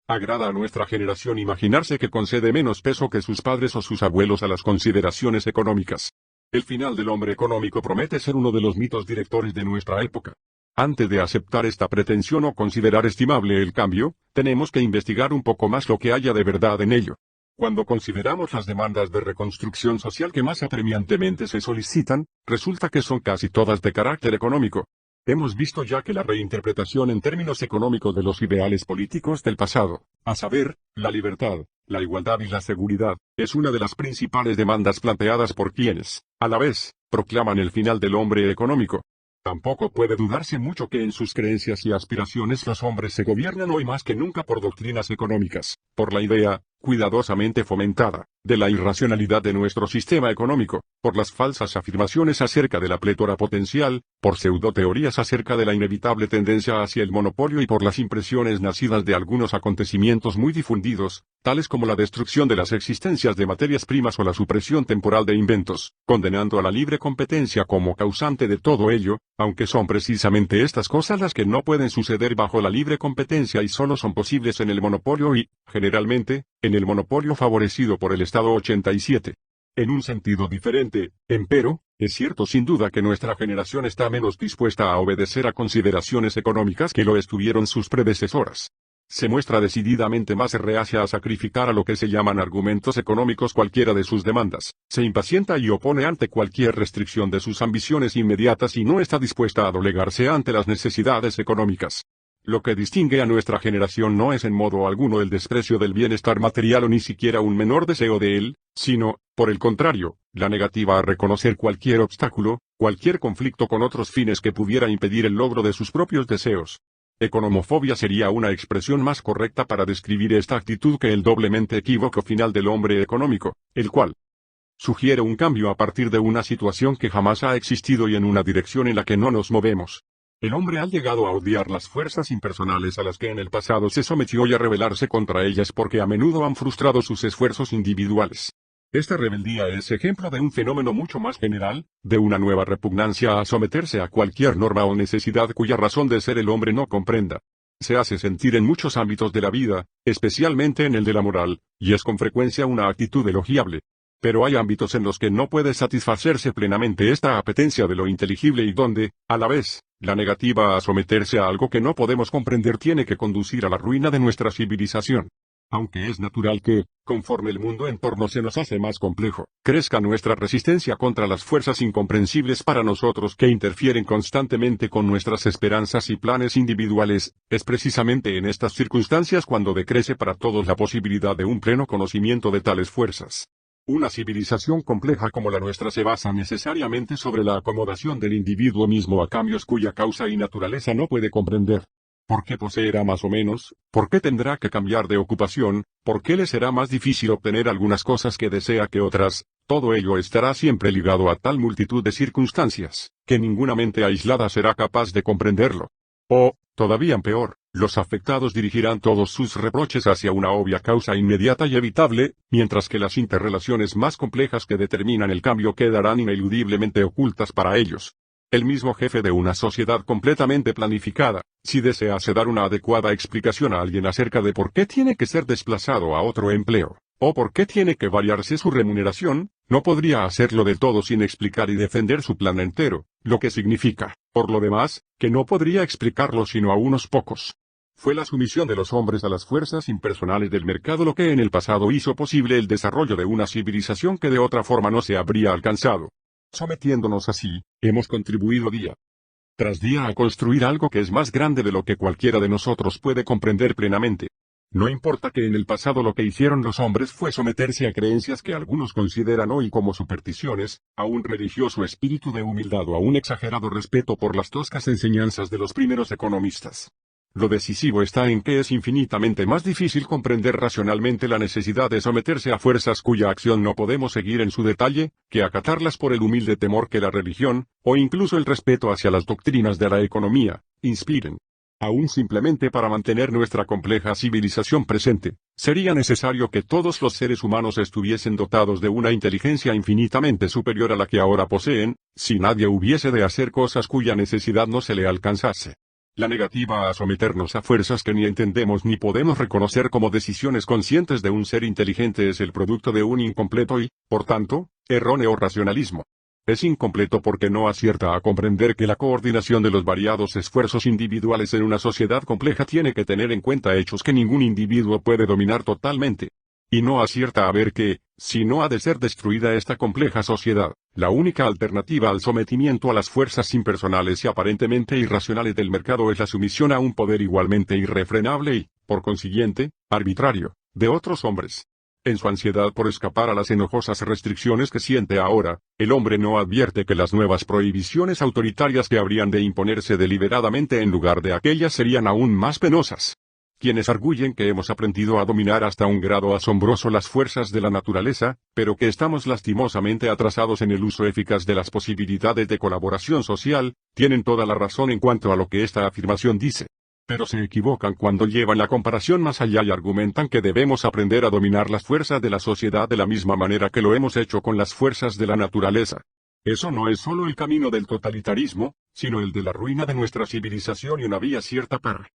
Agrada a nuestra generación imaginarse que concede menos peso que sus padres o sus abuelos a las consideraciones económicas. El final del hombre económico promete ser uno de los mitos directores de nuestra época. Antes de aceptar esta pretensión o considerar estimable el cambio, tenemos que investigar un poco más lo que haya de verdad en ello. Cuando consideramos las demandas de reconstrucción social que más apremiantemente se solicitan, resulta que son casi todas de carácter económico. Hemos visto ya que la reinterpretación en términos económicos de los ideales políticos del pasado, a saber, la libertad, la igualdad y la seguridad, es una de las principales demandas planteadas por quienes, a la vez, proclaman el final del hombre económico. Tampoco puede dudarse mucho que en sus creencias y aspiraciones los hombres se gobiernan hoy más que nunca por doctrinas económicas, por la idea, cuidadosamente fomentada, de la irracionalidad de nuestro sistema económico, por las falsas afirmaciones acerca de la plétora potencial, por pseudoteorías acerca de la inevitable tendencia hacia el monopolio y por las impresiones nacidas de algunos acontecimientos muy difundidos, tales como la destrucción de las existencias de materias primas o la supresión temporal de inventos, condenando a la libre competencia como causante de todo ello, aunque son precisamente estas cosas las que no pueden suceder bajo la libre competencia y solo son posibles en el monopolio y, generalmente, en el monopolio favorecido por el Estado 87. En un sentido diferente, empero, es cierto sin duda que nuestra generación está menos dispuesta a obedecer a consideraciones económicas que lo estuvieron sus predecesoras. Se muestra decididamente más reacia a sacrificar a lo que se llaman argumentos económicos cualquiera de sus demandas, se impacienta y opone ante cualquier restricción de sus ambiciones inmediatas y no está dispuesta a doblegarse ante las necesidades económicas. Lo que distingue a nuestra generación no es en modo alguno el desprecio del bienestar material o ni siquiera un menor deseo de él, sino, por el contrario, la negativa a reconocer cualquier obstáculo, cualquier conflicto con otros fines que pudiera impedir el logro de sus propios deseos. Economofobia sería una expresión más correcta para describir esta actitud que el doblemente equívoco final del hombre económico, el cual sugiere un cambio a partir de una situación que jamás ha existido y en una dirección en la que no nos movemos. El hombre ha llegado a odiar las fuerzas impersonales a las que en el pasado se sometió y a rebelarse contra ellas porque a menudo han frustrado sus esfuerzos individuales. Esta rebeldía es ejemplo de un fenómeno mucho más general, de una nueva repugnancia a someterse a cualquier norma o necesidad cuya razón de ser el hombre no comprenda. Se hace sentir en muchos ámbitos de la vida, especialmente en el de la moral, y es con frecuencia una actitud elogiable. Pero hay ámbitos en los que no puede satisfacerse plenamente esta apetencia de lo inteligible y donde, a la vez, la negativa a someterse a algo que no podemos comprender tiene que conducir a la ruina de nuestra civilización. Aunque es natural que, conforme el mundo en torno se nos hace más complejo, crezca nuestra resistencia contra las fuerzas incomprensibles para nosotros que interfieren constantemente con nuestras esperanzas y planes individuales, es precisamente en estas circunstancias cuando decrece para todos la posibilidad de un pleno conocimiento de tales fuerzas. Una civilización compleja como la nuestra se basa necesariamente sobre la acomodación del individuo mismo a cambios cuya causa y naturaleza no puede comprender. ¿Por qué poseerá más o menos? ¿Por qué tendrá que cambiar de ocupación? ¿Por qué le será más difícil obtener algunas cosas que desea que otras? Todo ello estará siempre ligado a tal multitud de circunstancias, que ninguna mente aislada será capaz de comprenderlo. O, todavía peor, los afectados dirigirán todos sus reproches hacia una obvia causa inmediata y evitable, mientras que las interrelaciones más complejas que determinan el cambio quedarán ineludiblemente ocultas para ellos. El mismo jefe de una sociedad completamente planificada, si desease dar una adecuada explicación a alguien acerca de por qué tiene que ser desplazado a otro empleo, o por qué tiene que variarse su remuneración, no podría hacerlo del todo sin explicar y defender su plan entero, lo que significa, por lo demás, que no podría explicarlo sino a unos pocos. Fue la sumisión de los hombres a las fuerzas impersonales del mercado lo que en el pasado hizo posible el desarrollo de una civilización que de otra forma no se habría alcanzado. Sometiéndonos así, hemos contribuido día tras día a construir algo que es más grande de lo que cualquiera de nosotros puede comprender plenamente. No importa que en el pasado lo que hicieron los hombres fue someterse a creencias que algunos consideran hoy como supersticiones, a un religioso espíritu de humildad o a un exagerado respeto por las toscas enseñanzas de los primeros economistas. Lo decisivo está en que es infinitamente más difícil comprender racionalmente la necesidad de someterse a fuerzas cuya acción no podemos seguir en su detalle, que acatarlas por el humilde temor que la religión, o incluso el respeto hacia las doctrinas de la economía, inspiren. Aún simplemente para mantener nuestra compleja civilización presente, sería necesario que todos los seres humanos estuviesen dotados de una inteligencia infinitamente superior a la que ahora poseen, si nadie hubiese de hacer cosas cuya necesidad no se le alcanzase. La negativa a someternos a fuerzas que ni entendemos ni podemos reconocer como decisiones conscientes de un ser inteligente es el producto de un incompleto y, por tanto, erróneo racionalismo. Es incompleto porque no acierta a comprender que la coordinación de los variados esfuerzos individuales en una sociedad compleja tiene que tener en cuenta hechos que ningún individuo puede dominar totalmente. Y no acierta a ver que, si no ha de ser destruida esta compleja sociedad, la única alternativa al sometimiento a las fuerzas impersonales y aparentemente irracionales del mercado es la sumisión a un poder igualmente irrefrenable y, por consiguiente, arbitrario, de otros hombres. En su ansiedad por escapar a las enojosas restricciones que siente ahora, el hombre no advierte que las nuevas prohibiciones autoritarias que habrían de imponerse deliberadamente en lugar de aquellas serían aún más penosas. Quienes arguyen que hemos aprendido a dominar hasta un grado asombroso las fuerzas de la naturaleza, pero que estamos lastimosamente atrasados en el uso eficaz de las posibilidades de colaboración social, tienen toda la razón en cuanto a lo que esta afirmación dice. Pero se equivocan cuando llevan la comparación más allá y argumentan que debemos aprender a dominar las fuerzas de la sociedad de la misma manera que lo hemos hecho con las fuerzas de la naturaleza. Eso no es solo el camino del totalitarismo, sino el de la ruina de nuestra civilización y una vía cierta para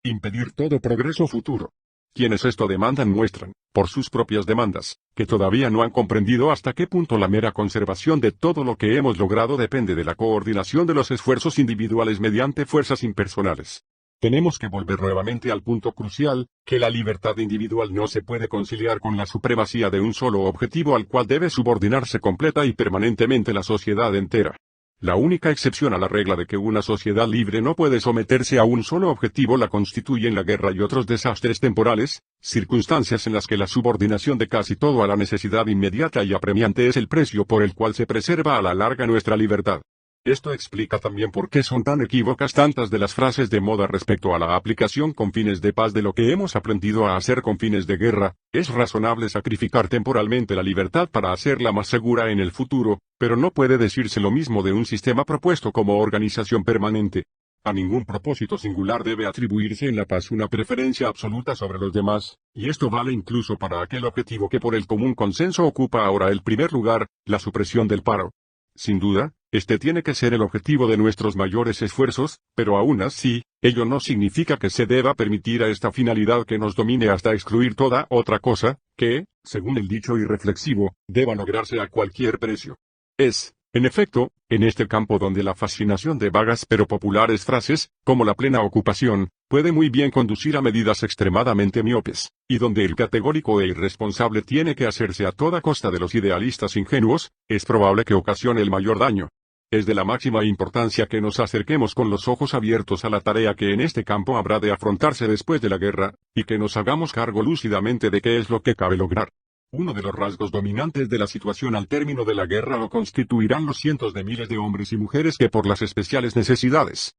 impedir todo progreso futuro. Quienes esto demandan muestran, por sus propias demandas, que todavía no han comprendido hasta qué punto la mera conservación de todo lo que hemos logrado depende de la coordinación de los esfuerzos individuales mediante fuerzas impersonales. Tenemos que volver nuevamente al punto crucial, que la libertad individual no se puede conciliar con la supremacía de un solo objetivo al cual debe subordinarse completa y permanentemente la sociedad entera. La única excepción a la regla de que una sociedad libre no puede someterse a un solo objetivo la constituyen la guerra y otros desastres temporales, circunstancias en las que la subordinación de casi todo a la necesidad inmediata y apremiante es el precio por el cual se preserva a la larga nuestra libertad. Esto explica también por qué son tan equívocas tantas de las frases de moda respecto a la aplicación con fines de paz de lo que hemos aprendido a hacer con fines de guerra. Es razonable sacrificar temporalmente la libertad para hacerla más segura en el futuro, pero no puede decirse lo mismo de un sistema propuesto como organización permanente. A ningún propósito singular debe atribuirse en la paz una preferencia absoluta sobre los demás, y esto vale incluso para aquel objetivo que por el común consenso ocupa ahora el primer lugar, la supresión del paro. Sin duda, este tiene que ser el objetivo de nuestros mayores esfuerzos, pero aún así, ello no significa que se deba permitir a esta finalidad que nos domine hasta excluir toda otra cosa, que, según el dicho irreflexivo, deba lograrse a cualquier precio. Es, en efecto, en este campo donde la fascinación de vagas pero populares frases, como la plena ocupación, puede muy bien conducir a medidas extremadamente miopes, y donde el categórico e irresponsable tiene que hacerse a toda costa de los idealistas ingenuos, es probable que ocasione el mayor daño. Es de la máxima importancia que nos acerquemos con los ojos abiertos a la tarea que en este campo habrá de afrontarse después de la guerra, y que nos hagamos cargo lúcidamente de qué es lo que cabe lograr. Uno de los rasgos dominantes de la situación al término de la guerra lo constituirán los cientos de miles de hombres y mujeres que por las especiales necesidades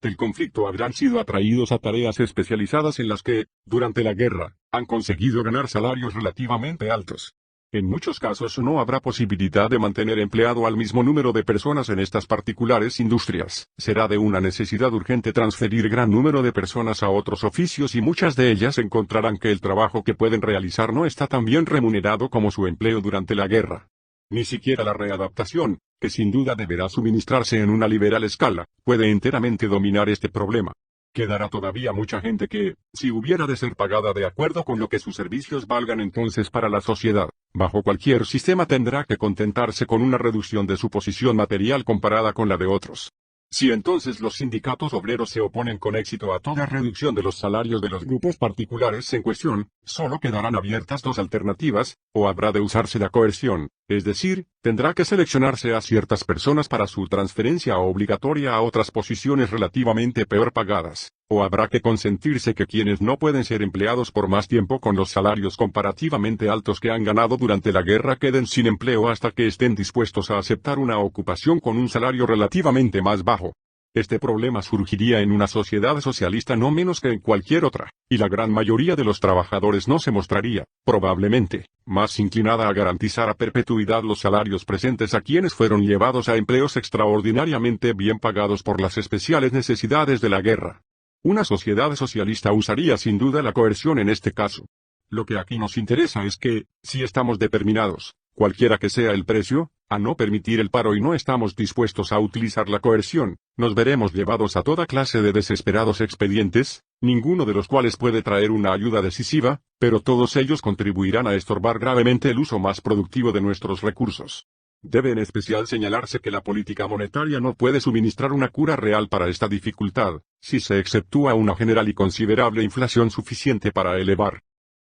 del conflicto habrán sido atraídos a tareas especializadas en las que, durante la guerra, han conseguido ganar salarios relativamente altos. En muchos casos no habrá posibilidad de mantener empleado al mismo número de personas en estas particulares industrias. Será de una necesidad urgente transferir gran número de personas a otros oficios y muchas de ellas encontrarán que el trabajo que pueden realizar no está tan bien remunerado como su empleo durante la guerra. Ni siquiera la readaptación, que sin duda deberá suministrarse en una liberal escala, puede enteramente dominar este problema. Quedará todavía mucha gente que, si hubiera de ser pagada de acuerdo con lo que sus servicios valgan entonces para la sociedad, bajo cualquier sistema tendrá que contentarse con una reducción de su posición material comparada con la de otros. Si entonces los sindicatos obreros se oponen con éxito a toda reducción de los salarios de los grupos particulares en cuestión, solo quedarán abiertas dos alternativas, o habrá de usarse la coerción, Es decir, tendrá que seleccionarse a ciertas personas para su transferencia obligatoria a otras posiciones relativamente peor pagadas, o habrá que consentirse que quienes no pueden ser empleados por más tiempo con los salarios comparativamente altos que han ganado durante la guerra queden sin empleo hasta que estén dispuestos a aceptar una ocupación con un salario relativamente más bajo. Este problema surgiría en una sociedad socialista no menos que en cualquier otra, y la gran mayoría de los trabajadores no se mostraría, probablemente, más inclinada a garantizar a perpetuidad los salarios presentes a quienes fueron llevados a empleos extraordinariamente bien pagados por las especiales necesidades de la guerra. Una sociedad socialista usaría sin duda la coerción en este caso. Lo que aquí nos interesa es que, si estamos determinados, cualquiera que sea el precio, a no permitir el paro y no estamos dispuestos a utilizar la coerción, nos veremos llevados a toda clase de desesperados expedientes, ninguno de los cuales puede traer una ayuda decisiva, pero todos ellos contribuirán a estorbar gravemente el uso más productivo de nuestros recursos. Debe en especial señalarse que la política monetaria no puede suministrar una cura real para esta dificultad, si se exceptúa una general y considerable inflación suficiente para elevar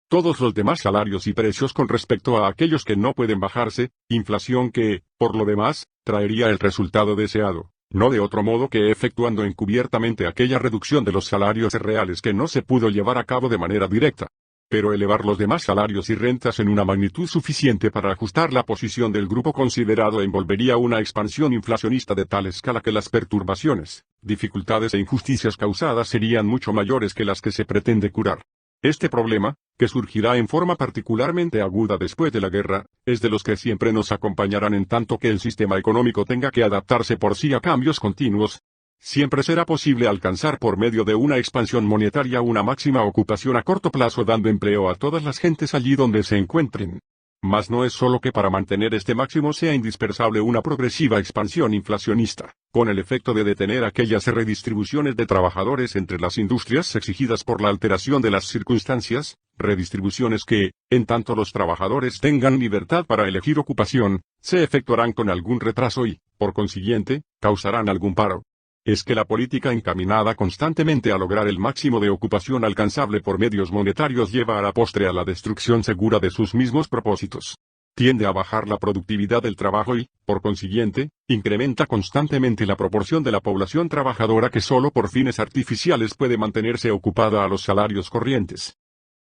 todos los demás salarios y precios con respecto a aquellos que no pueden bajarse, inflación que, por lo demás, traería el resultado deseado, no de otro modo que efectuando encubiertamente aquella reducción de los salarios reales que no se pudo llevar a cabo de manera directa. Pero elevar los demás salarios y rentas en una magnitud suficiente para ajustar la posición del grupo considerado envolvería una expansión inflacionista de tal escala que las perturbaciones, dificultades e injusticias causadas serían mucho mayores que las que se pretende curar. Este problema, que surgirá en forma particularmente aguda después de la guerra, es de los que siempre nos acompañarán en tanto que el sistema económico tenga que adaptarse por sí a cambios continuos. Siempre será posible alcanzar por medio de una expansión monetaria una máxima ocupación a corto plazo dando empleo a todas las gentes allí donde se encuentren. Mas no es solo que para mantener este máximo sea indispensable una progresiva expansión inflacionista, con el efecto de detener aquellas redistribuciones de trabajadores entre las industrias exigidas por la alteración de las circunstancias, redistribuciones que, en tanto los trabajadores tengan libertad para elegir ocupación, se efectuarán con algún retraso y, por consiguiente, causarán algún paro. Es que la política encaminada constantemente a lograr el máximo de ocupación alcanzable por medios monetarios lleva a la postre a la destrucción segura de sus mismos propósitos. Tiende a bajar la productividad del trabajo y, por consiguiente, incrementa constantemente la proporción de la población trabajadora que solo por fines artificiales puede mantenerse ocupada a los salarios corrientes.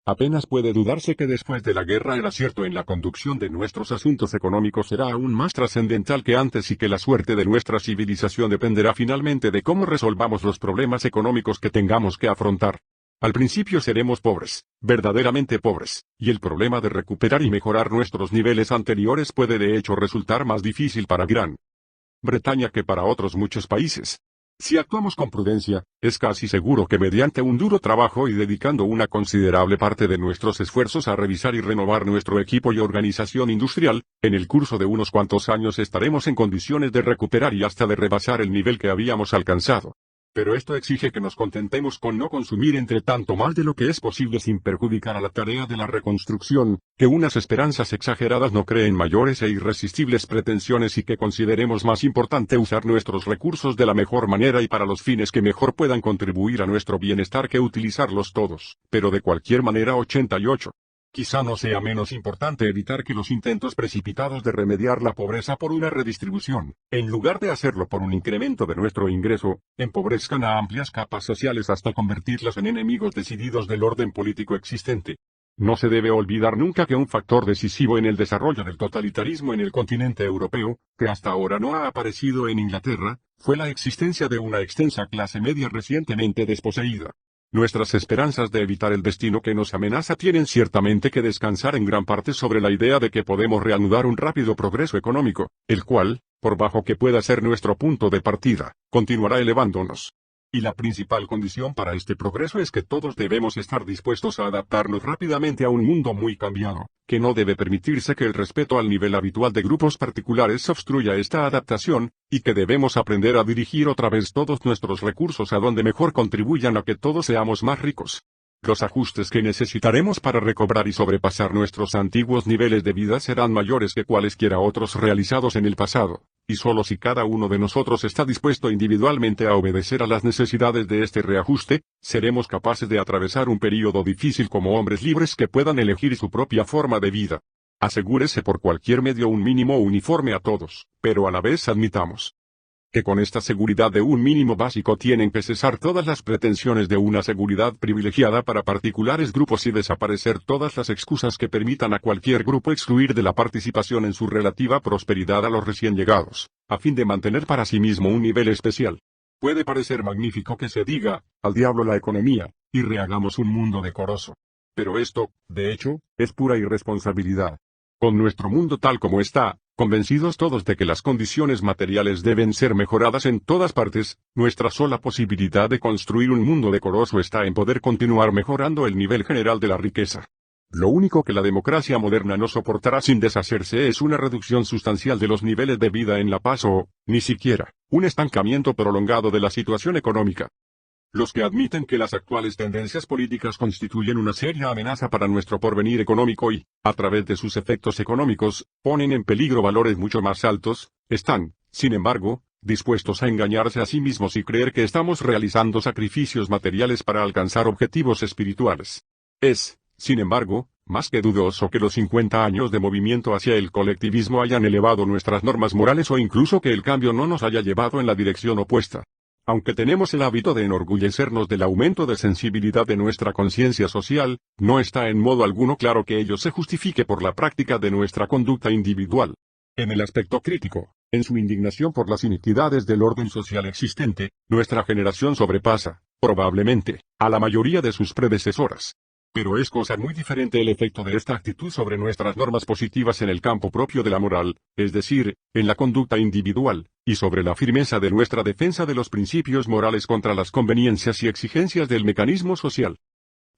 Apenas puede dudarse que después de la guerra el acierto en la conducción de nuestros asuntos económicos será aún más trascendental que antes y que la suerte de nuestra civilización dependerá finalmente de cómo resolvamos los problemas económicos que tengamos que afrontar. Al principio seremos pobres, verdaderamente pobres, y el problema de recuperar y mejorar nuestros niveles anteriores puede de hecho resultar más difícil para Gran Bretaña que para otros muchos países. Si actuamos con prudencia, es casi seguro que mediante un duro trabajo y dedicando una considerable parte de nuestros esfuerzos a revisar y renovar nuestro equipo y organización industrial, en el curso de unos cuantos años estaremos en condiciones de recuperar y hasta de rebasar el nivel que habíamos alcanzado. Pero esto exige que nos contentemos con no consumir entre tanto más de lo que es posible sin perjudicar a la tarea de la reconstrucción, que unas esperanzas exageradas no creen mayores e irresistibles pretensiones y que consideremos más importante usar nuestros recursos de la mejor manera y para los fines que mejor puedan contribuir a nuestro bienestar que utilizarlos todos, pero de cualquier manera 88. Quizá no sea menos importante evitar que los intentos precipitados de remediar la pobreza por una redistribución, en lugar de hacerlo por un incremento de nuestro ingreso, empobrezcan a amplias capas sociales hasta convertirlas en enemigos decididos del orden político existente. No se debe olvidar nunca que un factor decisivo en el desarrollo del totalitarismo en el continente europeo, que hasta ahora no ha aparecido en Inglaterra, fue la existencia de una extensa clase media recientemente desposeída. Nuestras esperanzas de evitar el destino que nos amenaza tienen ciertamente que descansar en gran parte sobre la idea de que podemos reanudar un rápido progreso económico, el cual, por bajo que pueda ser nuestro punto de partida, continuará elevándonos. Y la principal condición para este progreso es que todos debemos estar dispuestos a adaptarnos rápidamente a un mundo muy cambiado, que no debe permitirse que el respeto al nivel habitual de grupos particulares obstruya esta adaptación, y que debemos aprender a dirigir otra vez todos nuestros recursos a donde mejor contribuyan a que todos seamos más ricos. Los ajustes que necesitaremos para recobrar y sobrepasar nuestros antiguos niveles de vida serán mayores que cualesquiera otros realizados en el pasado, y solo si cada uno de nosotros está dispuesto individualmente a obedecer a las necesidades de este reajuste, seremos capaces de atravesar un período difícil como hombres libres que puedan elegir su propia forma de vida. Asegúrese por cualquier medio un mínimo uniforme a todos, pero a la vez admitamos que con esta seguridad de un mínimo básico tienen que cesar todas las pretensiones de una seguridad privilegiada para particulares grupos y desaparecer todas las excusas que permitan a cualquier grupo excluir de la participación en su relativa prosperidad a los recién llegados, a fin de mantener para sí mismo un nivel especial. Puede parecer magnífico que se diga, al diablo la economía, y rehagamos un mundo decoroso. Pero esto, de hecho, es pura irresponsabilidad. Con nuestro mundo tal como está, convencidos todos de que las condiciones materiales deben ser mejoradas en todas partes, nuestra sola posibilidad de construir un mundo decoroso está en poder continuar mejorando el nivel general de la riqueza. Lo único que la democracia moderna no soportará sin deshacerse es una reducción sustancial de los niveles de vida en la paz o, ni siquiera, un estancamiento prolongado de la situación económica. Los que admiten que las actuales tendencias políticas constituyen una seria amenaza para nuestro porvenir económico y, a través de sus efectos económicos, ponen en peligro valores mucho más altos, están, sin embargo, dispuestos a engañarse a sí mismos y creer que estamos realizando sacrificios materiales para alcanzar objetivos espirituales. Es, sin embargo, más que dudoso que los 50 años de movimiento hacia el colectivismo hayan elevado nuestras normas morales o incluso que el cambio no nos haya llevado en la dirección opuesta. Aunque tenemos el hábito de enorgullecernos del aumento de sensibilidad de nuestra conciencia social, no está en modo alguno claro que ello se justifique por la práctica de nuestra conducta individual. En el aspecto crítico, en su indignación por las iniquidades del orden social existente, nuestra generación sobrepasa, probablemente, a la mayoría de sus predecesoras. Pero es cosa muy diferente el efecto de esta actitud sobre nuestras normas positivas en el campo propio de la moral, es decir, en la conducta individual, y sobre la firmeza de nuestra defensa de los principios morales contra las conveniencias y exigencias del mecanismo social.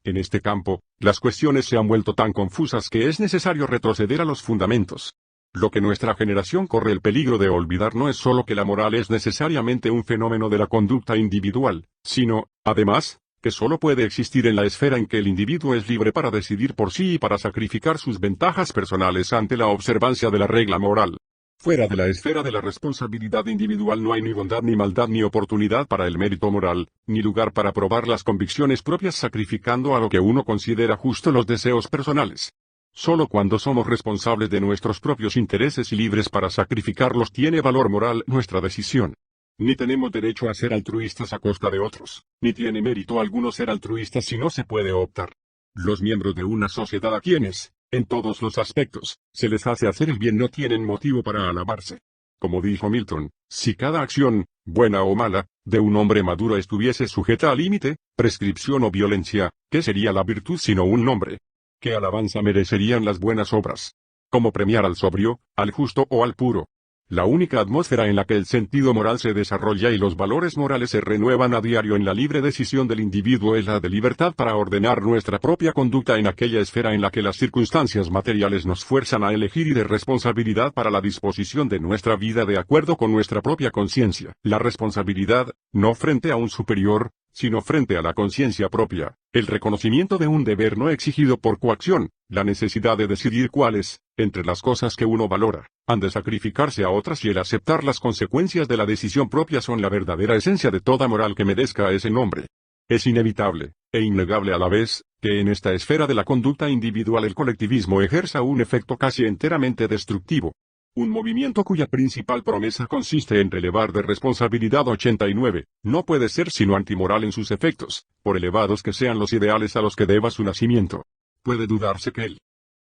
En este campo, las cuestiones se han vuelto tan confusas que es necesario retroceder a los fundamentos. Lo que nuestra generación corre el peligro de olvidar no es solo que la moral es necesariamente un fenómeno de la conducta individual, sino, además, que solo puede existir en la esfera en que el individuo es libre para decidir por sí y para sacrificar sus ventajas personales ante la observancia de la regla moral. Fuera de la esfera de la responsabilidad individual no hay ni bondad ni maldad ni oportunidad para el mérito moral, ni lugar para probar las convicciones propias sacrificando a lo que uno considera justo los deseos personales. Solo cuando somos responsables de nuestros propios intereses y libres para sacrificarlos tiene valor moral nuestra decisión. Ni tenemos derecho a ser altruistas a costa de otros, ni tiene mérito alguno ser altruistas si no se puede optar. Los miembros de una sociedad a quienes, en todos los aspectos, se les hace hacer el bien no tienen motivo para alabarse. Como dijo Milton, si cada acción, buena o mala, de un hombre maduro estuviese sujeta a límite, prescripción o violencia, ¿qué sería la virtud sino un nombre? ¿Qué alabanza merecerían las buenas obras? ¿Cómo premiar al sobrio, al justo o al puro? La única atmósfera en la que el sentido moral se desarrolla y los valores morales se renuevan a diario en la libre decisión del individuo es la de libertad para ordenar nuestra propia conducta en aquella esfera en la que las circunstancias materiales nos fuerzan a elegir y de responsabilidad para la disposición de nuestra vida de acuerdo con nuestra propia conciencia. La responsabilidad, no frente a un superior, sino frente a la conciencia propia, el reconocimiento de un deber no exigido por coacción, la necesidad de decidir cuáles, entre las cosas que uno valora, han de sacrificarse a otras y el aceptar las consecuencias de la decisión propia son la verdadera esencia de toda moral que merezca ese nombre. Es inevitable, e innegable a la vez, que en esta esfera de la conducta individual el colectivismo ejerza un efecto casi enteramente destructivo. Un movimiento cuya principal promesa consiste en relevar de responsabilidad 89, no puede ser sino antimoral en sus efectos, por elevados que sean los ideales a los que deba su nacimiento. Puede dudarse que el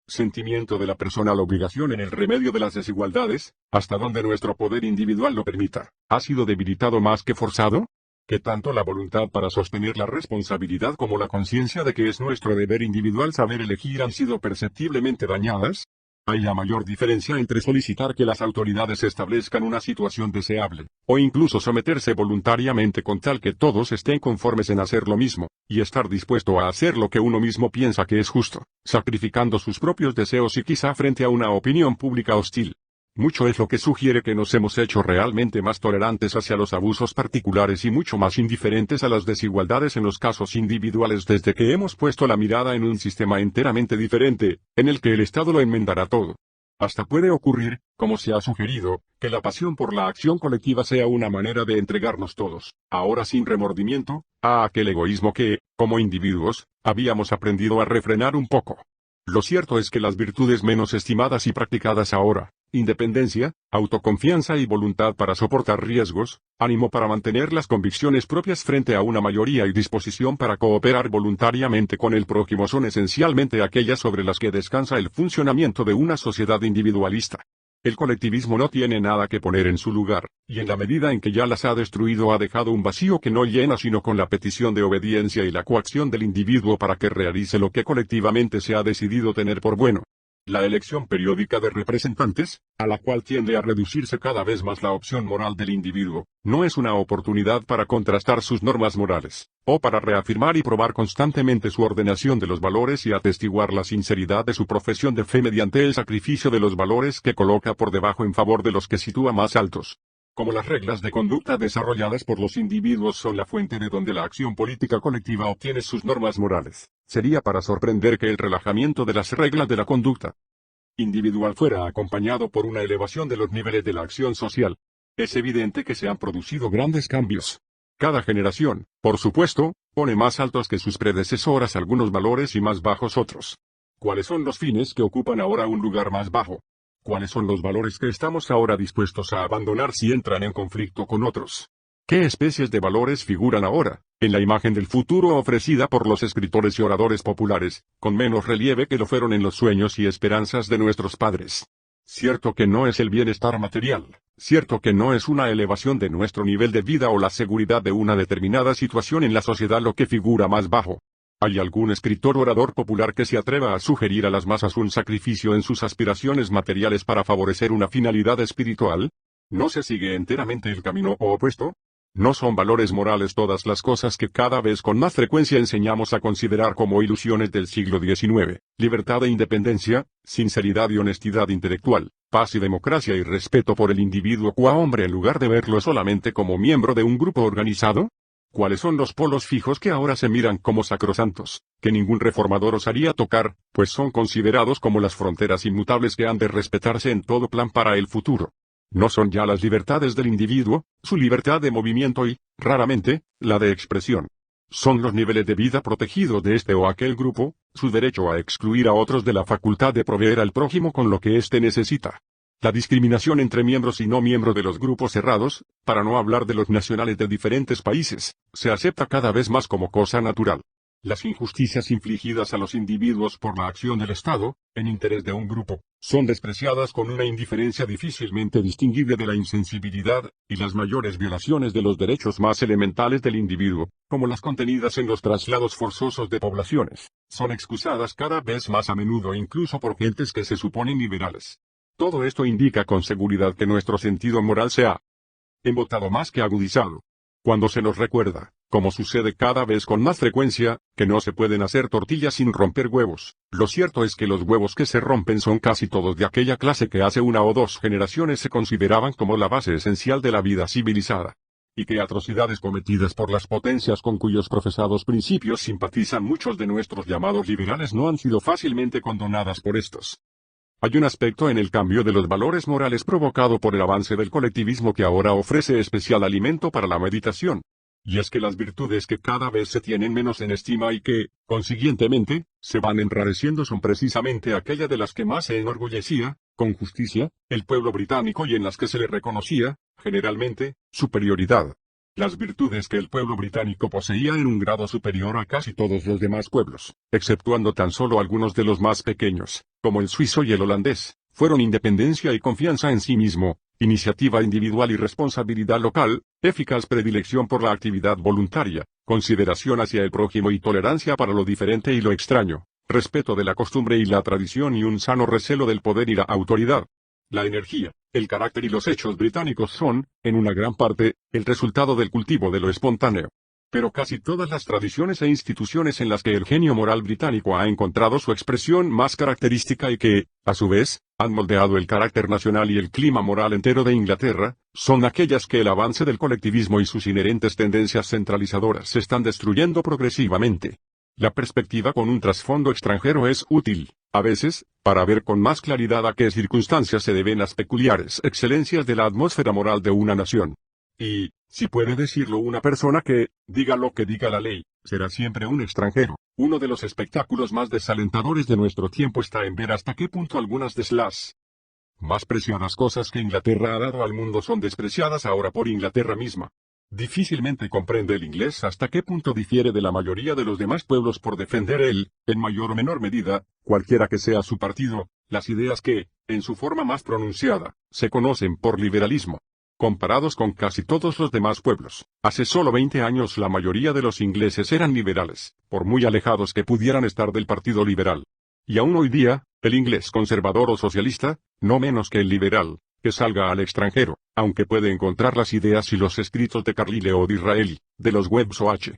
sentimiento de la personal obligación en el remedio de las desigualdades, hasta donde nuestro poder individual lo permita, ha sido debilitado más que forzado, que tanto la voluntad para sostener la responsabilidad como la conciencia de que es nuestro deber individual saber elegir han sido perceptiblemente dañadas. Hay la mayor diferencia entre solicitar que las autoridades establezcan una situación deseable, o incluso someterse voluntariamente con tal que todos estén conformes en hacer lo mismo, y estar dispuesto a hacer lo que uno mismo piensa que es justo, sacrificando sus propios deseos y quizá frente a una opinión pública hostil. Mucho es lo que sugiere que nos hemos hecho realmente más tolerantes hacia los abusos particulares y mucho más indiferentes a las desigualdades en los casos individuales desde que hemos puesto la mirada en un sistema enteramente diferente, en el que el Estado lo enmendará todo. Hasta puede ocurrir, como se ha sugerido, que la pasión por la acción colectiva sea una manera de entregarnos todos, ahora sin remordimiento, a aquel egoísmo que, como individuos, habíamos aprendido a refrenar un poco. Lo cierto es que las virtudes menos estimadas y practicadas ahora, independencia, autoconfianza y voluntad para soportar riesgos, ánimo para mantener las convicciones propias frente a una mayoría y disposición para cooperar voluntariamente con el prójimo son esencialmente aquellas sobre las que descansa el funcionamiento de una sociedad individualista. El colectivismo no tiene nada que poner en su lugar, y en la medida en que ya las ha destruido ha dejado un vacío que no llena sino con la petición de obediencia y la coacción del individuo para que realice lo que colectivamente se ha decidido tener por bueno. La elección periódica de representantes, a la cual tiende a reducirse cada vez más la opción moral del individuo, no es una oportunidad para contrastar sus normas morales, o para reafirmar y probar constantemente su ordenación de los valores y atestiguar la sinceridad de su profesión de fe mediante el sacrificio de los valores que coloca por debajo en favor de los que sitúa más altos. Como las reglas de conducta desarrolladas por los individuos son la fuente de donde la acción política colectiva obtiene sus normas morales, sería para sorprender que el relajamiento de las reglas de la conducta individual fuera acompañado por una elevación de los niveles de la acción social. Es evidente que se han producido grandes cambios. Cada generación, por supuesto, pone más altos que sus predecesoras algunos valores y más bajos otros. ¿Cuáles son los fines que ocupan ahora un lugar más bajo? ¿Cuáles son los valores que estamos ahora dispuestos a abandonar si entran en conflicto con otros? ¿Qué especies de valores figuran ahora, en la imagen del futuro ofrecida por los escritores y oradores populares, con menos relieve que lo fueron en los sueños y esperanzas de nuestros padres? Cierto que no es el bienestar material, cierto que no es una elevación de nuestro nivel de vida o la seguridad de una determinada situación en la sociedad lo que figura más bajo. ¿Hay algún escritor orador popular que se atreva a sugerir a las masas un sacrificio en sus aspiraciones materiales para favorecer una finalidad espiritual? ¿No se sigue enteramente el camino opuesto? ¿No son valores morales todas las cosas que cada vez con más frecuencia enseñamos a considerar como ilusiones del siglo XIX? Libertad e independencia, sinceridad y honestidad intelectual, paz y democracia y respeto por el individuo como hombre en lugar de verlo solamente como miembro de un grupo organizado. ¿Cuáles son los polos fijos que ahora se miran como sacrosantos, que ningún reformador osaría tocar, pues son considerados como las fronteras inmutables que han de respetarse en todo plan para el futuro? No son ya las libertades del individuo, su libertad de movimiento y, raramente, la de expresión. Son los niveles de vida protegidos de este o aquel grupo, su derecho a excluir a otros de la facultad de proveer al prójimo con lo que éste necesita. La discriminación entre miembros y no miembros de los grupos cerrados, para no hablar de los nacionales de diferentes países, se acepta cada vez más como cosa natural. Las injusticias infligidas a los individuos por la acción del Estado, en interés de un grupo, son despreciadas con una indiferencia difícilmente distinguible de la insensibilidad, y las mayores violaciones de los derechos más elementales del individuo, como las contenidas en los traslados forzosos de poblaciones, son excusadas cada vez más a menudo incluso por gentes que se suponen liberales. Todo esto indica con seguridad que nuestro sentido moral se ha embotado más que agudizado. Cuando se nos recuerda, como sucede cada vez con más frecuencia, que no se pueden hacer tortillas sin romper huevos, lo cierto es que los huevos que se rompen son casi todos de aquella clase que hace una o dos generaciones se consideraban como la base esencial de la vida civilizada. Y que atrocidades cometidas por las potencias con cuyos profesados principios simpatizan muchos de nuestros llamados liberales no han sido fácilmente condonadas por estos. Hay un aspecto en el cambio de los valores morales provocado por el avance del colectivismo que ahora ofrece especial alimento para la meditación. Y es que las virtudes que cada vez se tienen menos en estima y que, consiguientemente, se van enrareciendo son precisamente aquellas de las que más se enorgullecía, con justicia, el pueblo británico y en las que se le reconocía, generalmente, superioridad. Las virtudes que el pueblo británico poseía en un grado superior a casi todos los demás pueblos, exceptuando tan solo algunos de los más pequeños, como el suizo y el holandés, fueron independencia y confianza en sí mismo, iniciativa individual y responsabilidad local, eficaz predilección por la actividad voluntaria, consideración hacia el prójimo y tolerancia para lo diferente y lo extraño, respeto de la costumbre y la tradición y un sano recelo del poder y la autoridad. La energía, el carácter y los hechos británicos son, en una gran parte, el resultado del cultivo de lo espontáneo. Pero casi todas las tradiciones e instituciones en las que el genio moral británico ha encontrado su expresión más característica y que, a su vez, han moldeado el carácter nacional y el clima moral entero de Inglaterra, son aquellas que el avance del colectivismo y sus inherentes tendencias centralizadoras están destruyendo progresivamente. La perspectiva con un trasfondo extranjero es útil, a veces, para ver con más claridad a qué circunstancias se deben las peculiares excelencias de la atmósfera moral de una nación. Y, si puede decirlo una persona que, diga lo que diga la ley, será siempre un extranjero. Uno de los espectáculos más desalentadores de nuestro tiempo está en ver hasta qué punto algunas de las más preciadas cosas que Inglaterra ha dado al mundo son despreciadas ahora por Inglaterra misma. Difícilmente comprende el inglés hasta qué punto difiere de la mayoría de los demás pueblos por defender él, en mayor o menor medida, cualquiera que sea su partido, las ideas que, en su forma más pronunciada, se conocen por liberalismo. Comparados con casi todos los demás pueblos, hace solo 20 años la mayoría de los ingleses eran liberales, por muy alejados que pudieran estar del Partido Liberal. Y aún hoy día, el inglés conservador o socialista, no menos que el liberal, que salga al extranjero, aunque puede encontrar las ideas y los escritos de Carlyle o de Disraeli, de los Webs o H.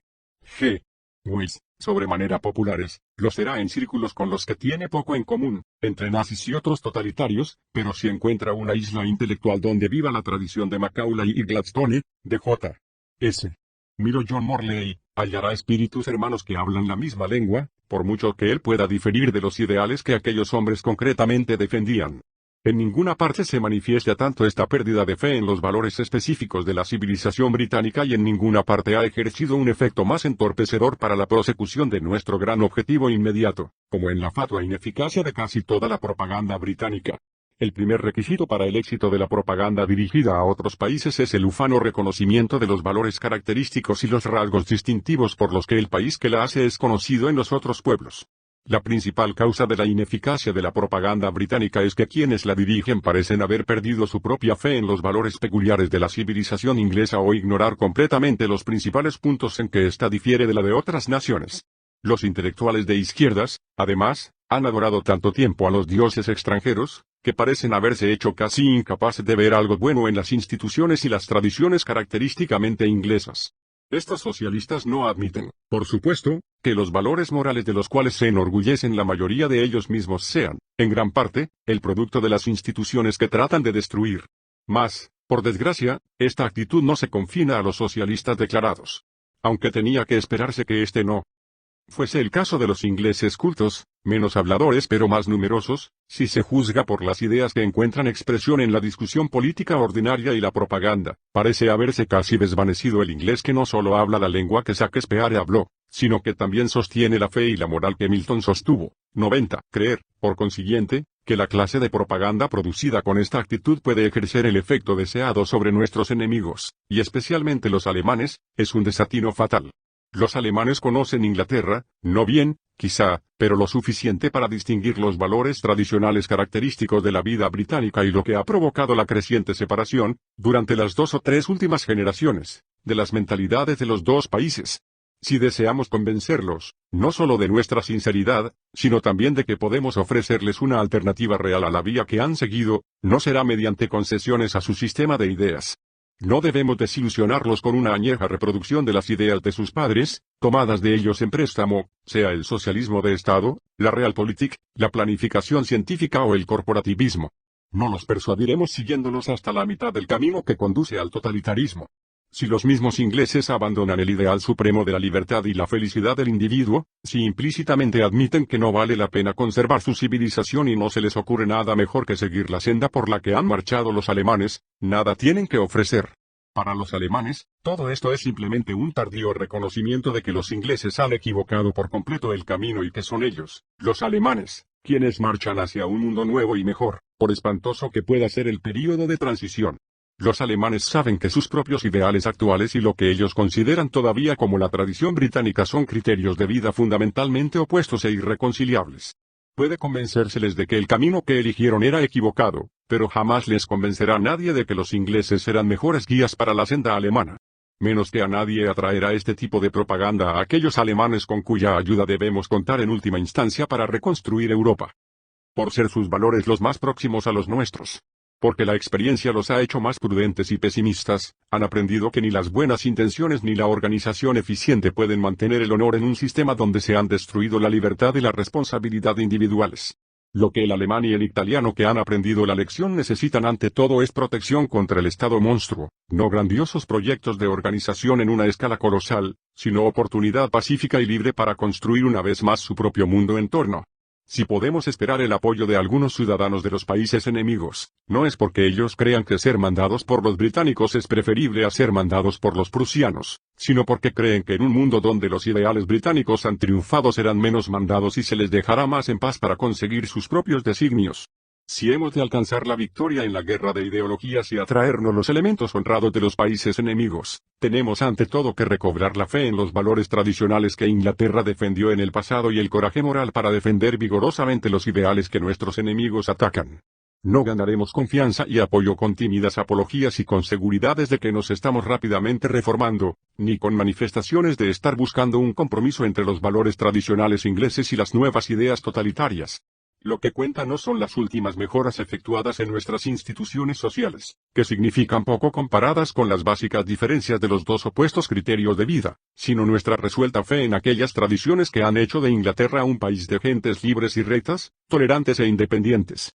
G. Wells, sobremanera populares, lo será en círculos con los que tiene poco en común, entre nazis y otros totalitarios, pero si encuentra una isla intelectual donde viva la tradición de Macaulay y Gladstone, de J. S. Mill o John Morley, hallará espíritus hermanos que hablan la misma lengua, por mucho que él pueda diferir de los ideales que aquellos hombres concretamente defendían. En ninguna parte se manifiesta tanto esta pérdida de fe en los valores específicos de la civilización británica y en ninguna parte ha ejercido un efecto más entorpecedor para la prosecución de nuestro gran objetivo inmediato, como en la fatua ineficacia de casi toda la propaganda británica. El primer requisito para el éxito de la propaganda dirigida a otros países es el ufano reconocimiento de los valores característicos y los rasgos distintivos por los que el país que la hace es conocido en los otros pueblos. La principal causa de la ineficacia de la propaganda británica es que quienes la dirigen parecen haber perdido su propia fe en los valores peculiares de la civilización inglesa o ignorar completamente los principales puntos en que ésta difiere de la de otras naciones. Los intelectuales de izquierdas, además, han adorado tanto tiempo a los dioses extranjeros, que parecen haberse hecho casi incapaces de ver algo bueno en las instituciones y las tradiciones característicamente inglesas. Estos socialistas no admiten, por supuesto, que los valores morales de los cuales se enorgullecen la mayoría de ellos mismos sean, en gran parte, el producto de las instituciones que tratan de destruir. Mas, por desgracia, esta actitud no se confina a los socialistas declarados. Aunque tenía que esperarse que este no fuese el caso de los ingleses cultos, menos habladores pero más numerosos, si se juzga por las ideas que encuentran expresión en la discusión política ordinaria y la propaganda, parece haberse casi desvanecido el inglés que no solo habla la lengua que Shakespeare habló, sino que también sostiene la fe y la moral que Milton sostuvo. 90. Creer, por consiguiente, que la clase de propaganda producida con esta actitud puede ejercer el efecto deseado sobre nuestros enemigos, y especialmente los alemanes, es un desatino fatal. Los alemanes conocen Inglaterra, no bien, quizá, pero lo suficiente para distinguir los valores tradicionales característicos de la vida británica y lo que ha provocado la creciente separación, durante las 2 o 3 últimas generaciones, de las mentalidades de los dos países. Si deseamos convencerlos, no solo de nuestra sinceridad, sino también de que podemos ofrecerles una alternativa real a la vía que han seguido, no será mediante concesiones a su sistema de ideas. No debemos desilusionarlos con una añeja reproducción de las ideas de sus padres, tomadas de ellos en préstamo, sea el socialismo de Estado, la realpolitik, la planificación científica o el corporativismo. No los persuadiremos siguiéndolos hasta la mitad del camino que conduce al totalitarismo. Si los mismos ingleses abandonan el ideal supremo de la libertad y la felicidad del individuo, si implícitamente admiten que no vale la pena conservar su civilización y no se les ocurre nada mejor que seguir la senda por la que han marchado los alemanes, nada tienen que ofrecer. Para los alemanes, todo esto es simplemente un tardío reconocimiento de que los ingleses han equivocado por completo el camino y que son ellos, los alemanes, quienes marchan hacia un mundo nuevo y mejor, por espantoso que pueda ser el período de transición. Los alemanes saben que sus propios ideales actuales y lo que ellos consideran todavía como la tradición británica son criterios de vida fundamentalmente opuestos e irreconciliables. Puede convencérseles de que el camino que eligieron era equivocado, pero jamás les convencerá a nadie de que los ingleses serán mejores guías para la senda alemana. Menos que a nadie atraerá este tipo de propaganda a aquellos alemanes con cuya ayuda debemos contar en última instancia para reconstruir Europa. Por ser sus valores los más próximos a los nuestros. Porque la experiencia los ha hecho más prudentes y pesimistas, han aprendido que ni las buenas intenciones ni la organización eficiente pueden mantener el honor en un sistema donde se han destruido la libertad y la responsabilidad individuales. Lo que el alemán y el italiano que han aprendido la lección necesitan ante todo es protección contra el Estado monstruo, no grandiosos proyectos de organización en una escala colosal, sino oportunidad pacífica y libre para construir una vez más su propio mundo en torno Si podemos esperar el apoyo de algunos ciudadanos de los países enemigos, no es porque ellos crean que ser mandados por los británicos es preferible a ser mandados por los prusianos, sino porque creen que en un mundo donde los ideales británicos han triunfado serán menos mandados y se les dejará más en paz para conseguir sus propios designios. Si hemos de alcanzar la victoria en la guerra de ideologías y atraernos los elementos honrados de los países enemigos, tenemos ante todo que recobrar la fe en los valores tradicionales que Inglaterra defendió en el pasado y el coraje moral para defender vigorosamente los ideales que nuestros enemigos atacan. No ganaremos confianza y apoyo con tímidas apologías y con seguridades de que nos estamos rápidamente reformando, ni con manifestaciones de estar buscando un compromiso entre los valores tradicionales ingleses y las nuevas ideas totalitarias. Lo que cuenta no son las últimas mejoras efectuadas en nuestras instituciones sociales, que significan poco comparadas con las básicas diferencias de los dos opuestos criterios de vida, sino nuestra resuelta fe en aquellas tradiciones que han hecho de Inglaterra un país de gentes libres y rectas, tolerantes e independientes.